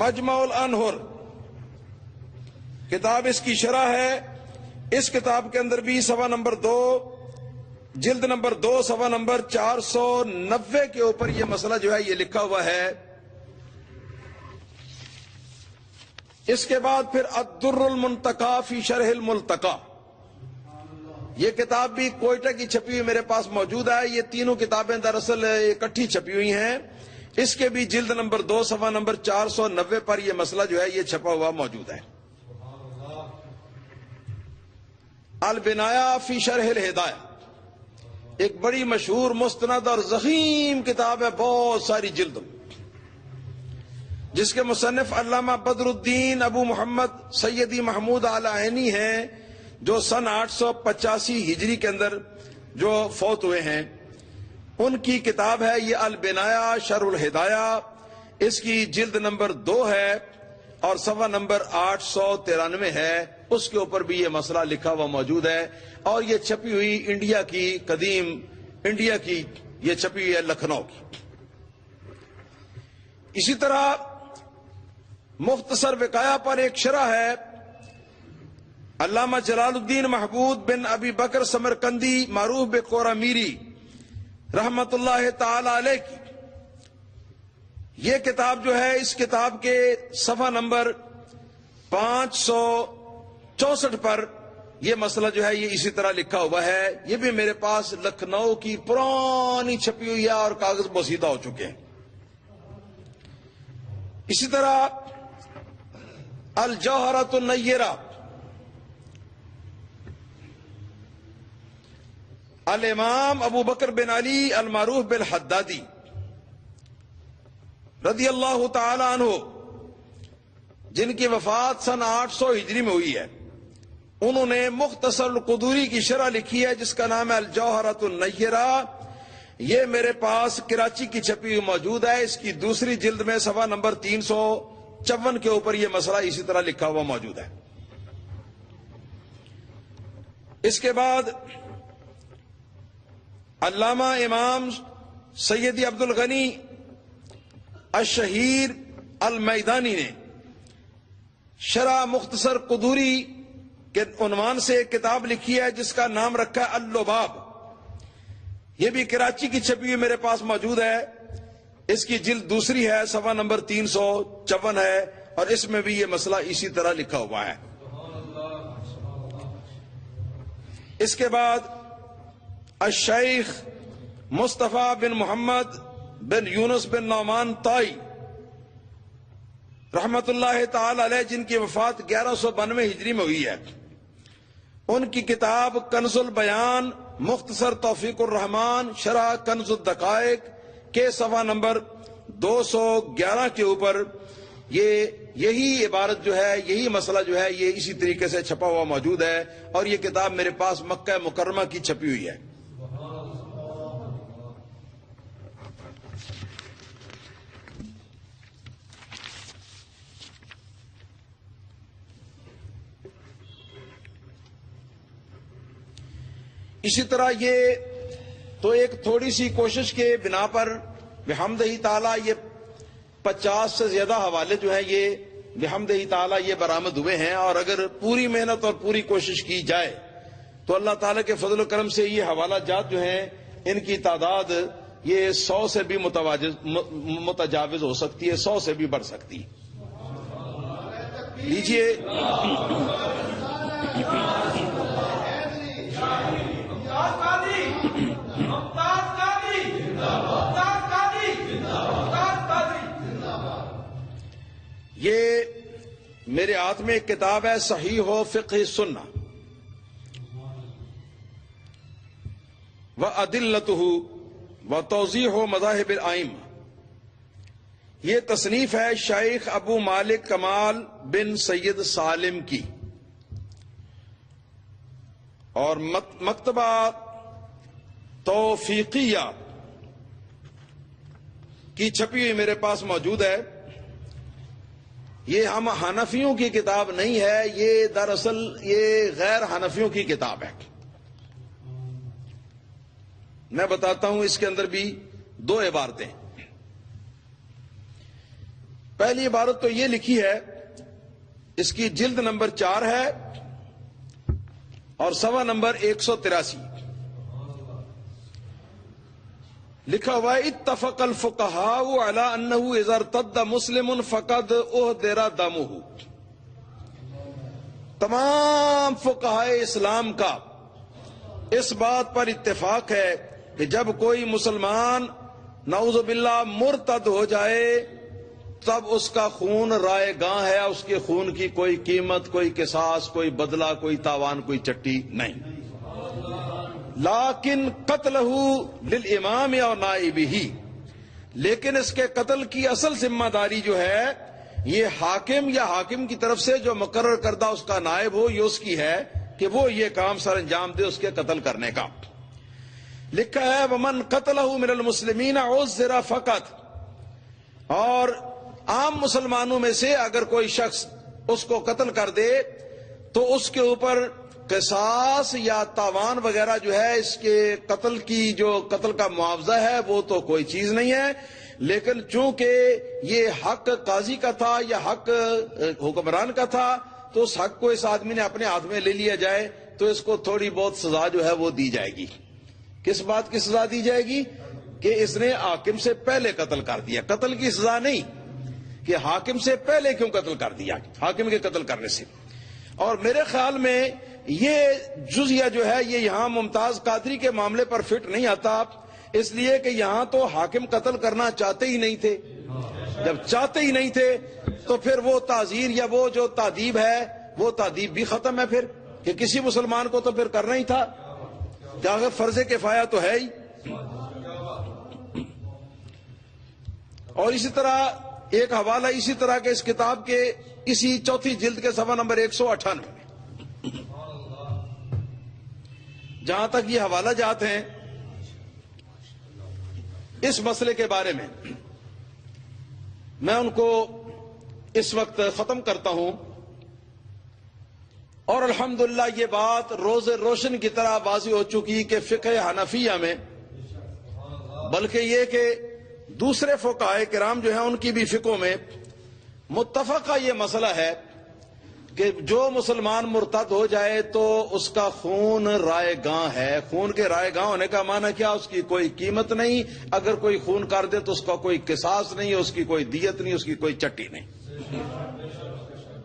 مجمع الانہر کتاب اس کی شرح ہے۔ اس کتاب کے اندر بھی صفحہ نمبر 2 جلد نمبر 2 صفحہ نمبر 490 کے اوپر یہ مسئلہ جو ہے یہ لکھا ہوا ہے۔ اس کے بعد پھر الدر المنتقى فی شرح الملتقى، یہ کتاب بھی کوئٹہ کی چھپی ہوئی میرے پاس موجود ہے۔ یہ تینوں کتابیں دراصل اکٹھی چھپی ہوئی ہیں۔ اس کے بھی جلد نمبر 2 صفحہ نمبر 490 پر یہ مسئلہ جو ہے یہ چھپا ہوا موجود ہے۔ البنایہ فی شرح الہدایہ ایک بڑی مشہور مستند اور ضخیم کتاب ہے، بہت ساری جلد، جس کے مصنف علامہ بدر الدین ابو محمد سیدی محمود اعلی عینی ہیں، جو سن 885 ہجری کے اندر جو فوت ہوئے ہیں۔ ان کی کتاب ہے یہ البنایہ شرح الہدایہ، اس کی جلد نمبر 2 ہے اور صفحہ نمبر 893 ہے۔ اس کے اوپر بھی یہ مسئلہ لکھا ہوا موجود ہے، اور یہ چھپی ہوئی انڈیا کی، قدیم انڈیا کی یہ چھپی ہوئی ہے، لکھنؤ کی۔ اسی طرح مختصر وقایہ پر ایک شرح ہے علامہ جلال الدین محمود بن ابی بکر سمرقندی معروف بقورامیری رحمت اللہ تعالی علیہ کی۔ یہ کتاب جو ہے، اس کتاب کے صفحہ نمبر 564 پر یہ مسئلہ جو ہے یہ اسی طرح لکھا ہوا ہے۔ یہ بھی میرے پاس لکھنؤ کی پرانی چھپی ہوئی ہے اور کاغذ بوسیدہ ہو چکے ہیں۔ اسی طرح الجوہرۃ النیرہ الامام ابو بکر بن علی المعروف بالحدادی رضی اللہ تعالی عنہ، جن کی وفات سن 800 ہجری میں ہوئی ہے، انہوں نے مختصر القدوری کی شرح لکھی ہے جس کا نام ہے الجوہرۃ النیرہ۔ یہ میرے پاس کراچی کی چھپی ہوئی موجود ہے۔ اس کی دوسری جلد میں صفحہ نمبر 354 کے اوپر یہ مسئلہ اسی طرح لکھا ہوا موجود ہے۔ اس کے بعد علامہ امام سیدی عبد الغنی الشہیر المیدانی نے شرح مختصر قدوری کے عنوان سے ایک کتاب لکھی ہے جس کا نام رکھا ہے اللباب۔ یہ بھی کراچی کی چھپی ہوئی میرے پاس موجود ہے۔ اس کی جلد دوسری ہے، صفحہ نمبر 354 ہے، اور اس میں بھی یہ مسئلہ اسی طرح لکھا ہوا ہے۔ اس کے بعد الشیخ مصطفیٰ بن محمد بن یونس بن نعمان طائی رحمت اللہ تعالی علیہ، جن کی وفات 1192 ہجری میں ہوئی ہے، ان کی کتاب کنز البیان مختصر توفیق الرحمان شرح کنز الدقائق کے صفحہ نمبر 211 کے اوپر یہی عبارت جو ہے، یہی مسئلہ جو ہے، یہ اسی طریقے سے چھپا ہوا موجود ہے، اور یہ کتاب میرے پاس مکہ مکرمہ کی چھپی ہوئی ہے۔ اسی طرح یہ تو ایک تھوڑی سی کوشش کے بنا پر بحمدہ تعالی یہ 50 سے زیادہ حوالے جو ہیں یہ بحمدہ تعالی یہ برآمد ہوئے ہیں، اور اگر پوری محنت اور پوری کوشش کی جائے تو اللہ تعالی کے فضل و کرم سے یہ حوالہ جات جو ہیں ان کی تعداد یہ 100 سے بھی متجاوز ہو سکتی ہے، 100 سے بھی بڑھ سکتی ہے۔ لیجئے یہ میرے ہاتھ میں ایک کتاب ہے صحیح و فقہ سنہ و عدلتہ و توضیح و مذاہب الائمہ، یہ تصنیف ہے شیخ ابو مالک کمال بن سید سالم کی، اور مکتبہ توفیقیہ کی چھپی ہوئی میرے پاس موجود ہے۔ یہ ہم حنفیوں کی کتاب نہیں ہے، یہ دراصل یہ غیر حنفیوں کی کتاب ہے۔ میں بتاتا ہوں، اس کے اندر بھی دو عبارتیں۔ پہلی عبارت تو یہ لکھی ہے، اس کی جلد نمبر 4 ہے اور صفحہ نمبر 183، لکھا ہوا ہے اتفق الفقہاء علی انہ اذا ارتد مسلم فقد اہدر دمہ۔ تمام فقہائے اسلام کا اس بات پر اتفاق ہے کہ جب کوئی مسلمان نعوذ باللہ مرتد ہو جائے تب اس کا خون رائے گاں ہے، اس کے خون کی کوئی قیمت، کوئی قصاص، کوئی بدلہ، کوئی تاوان، کوئی چٹی نہیں۔ لیکن قتلہ للامام اور نائبہ، لیکن اس کے قتل کی اصل ذمہ داری جو ہے یہ حاکم یا حاکم کی طرف سے جو مقرر کردہ اس کا نائب ہو، یہ اس کی ہے کہ وہ یہ کام سر انجام دے اس کے قتل کرنے کا۔ لکھا ہے ومن قتلہ من المسلمین عذر فقط، اور عام مسلمانوں میں سے اگر کوئی شخص اس کو قتل کر دے تو اس کے اوپر قصاص یا تاوان وغیرہ جو ہے اس کے قتل کی جو قتل کا معاوضہ ہے وہ تو کوئی چیز نہیں ہے، لیکن چونکہ یہ حق قاضی کا تھا یا حق حکمران کا تھا تو اس حق کو اس آدمی نے اپنے ہاتھ میں لے لیا جائے تو اس کو تھوڑی بہت سزا جو ہے وہ دی جائے گی۔ کس بات کی سزا دی جائے گی؟ کہ اس نے حاکم سے پہلے قتل کر دیا، قتل کی سزا نہیں کہ حاکم سے پہلے کیوں قتل کر دیا، حاکم کے قتل کرنے سے۔ اور میرے خیال میں یہ جزیہ جو ہے یہ یہاں ممتاز قادری کے معاملے پر فٹ نہیں آتا، اس لیے کہ یہاں تو حاکم قتل کرنا چاہتے ہی نہیں تھے۔ جب چاہتے ہی نہیں تھے تو پھر وہ تعزیر یا وہ جو تعذیب ہے وہ تعذیب بھی ختم ہے، پھر کہ کسی مسلمان کو تو پھر کرنا ہی تھا، اگر فرض کفایہ تو ہے ہی۔ اور اسی طرح ایک حوالہ اسی طرح کے اس کتاب کے اسی چوتھی جلد کے صفحہ نمبر 198 میں، جہاں تک یہ حوالہ جات ہیں اس مسئلے کے بارے میں، میں ان کو اس وقت ختم کرتا ہوں۔ اور الحمدللہ یہ بات روز روشن کی طرح واضح ہو چکی کہ فقہ حنفیہ میں، بلکہ یہ کہ دوسرے فقہائے کرام جو ہیں ان کی بھی فقہوں میں متفقہ یہ مسئلہ ہے کہ جو مسلمان مرتد ہو جائے تو اس کا خون رائے گاں ہے۔ خون کے رائے گاں ہونے کا معنی کیا؟ اس کی کوئی قیمت نہیں، اگر کوئی خون کر دے تو اس کا کوئی قصاص نہیں، اس کی کوئی دیت نہیں، اس کی کوئی چٹی نہیں۔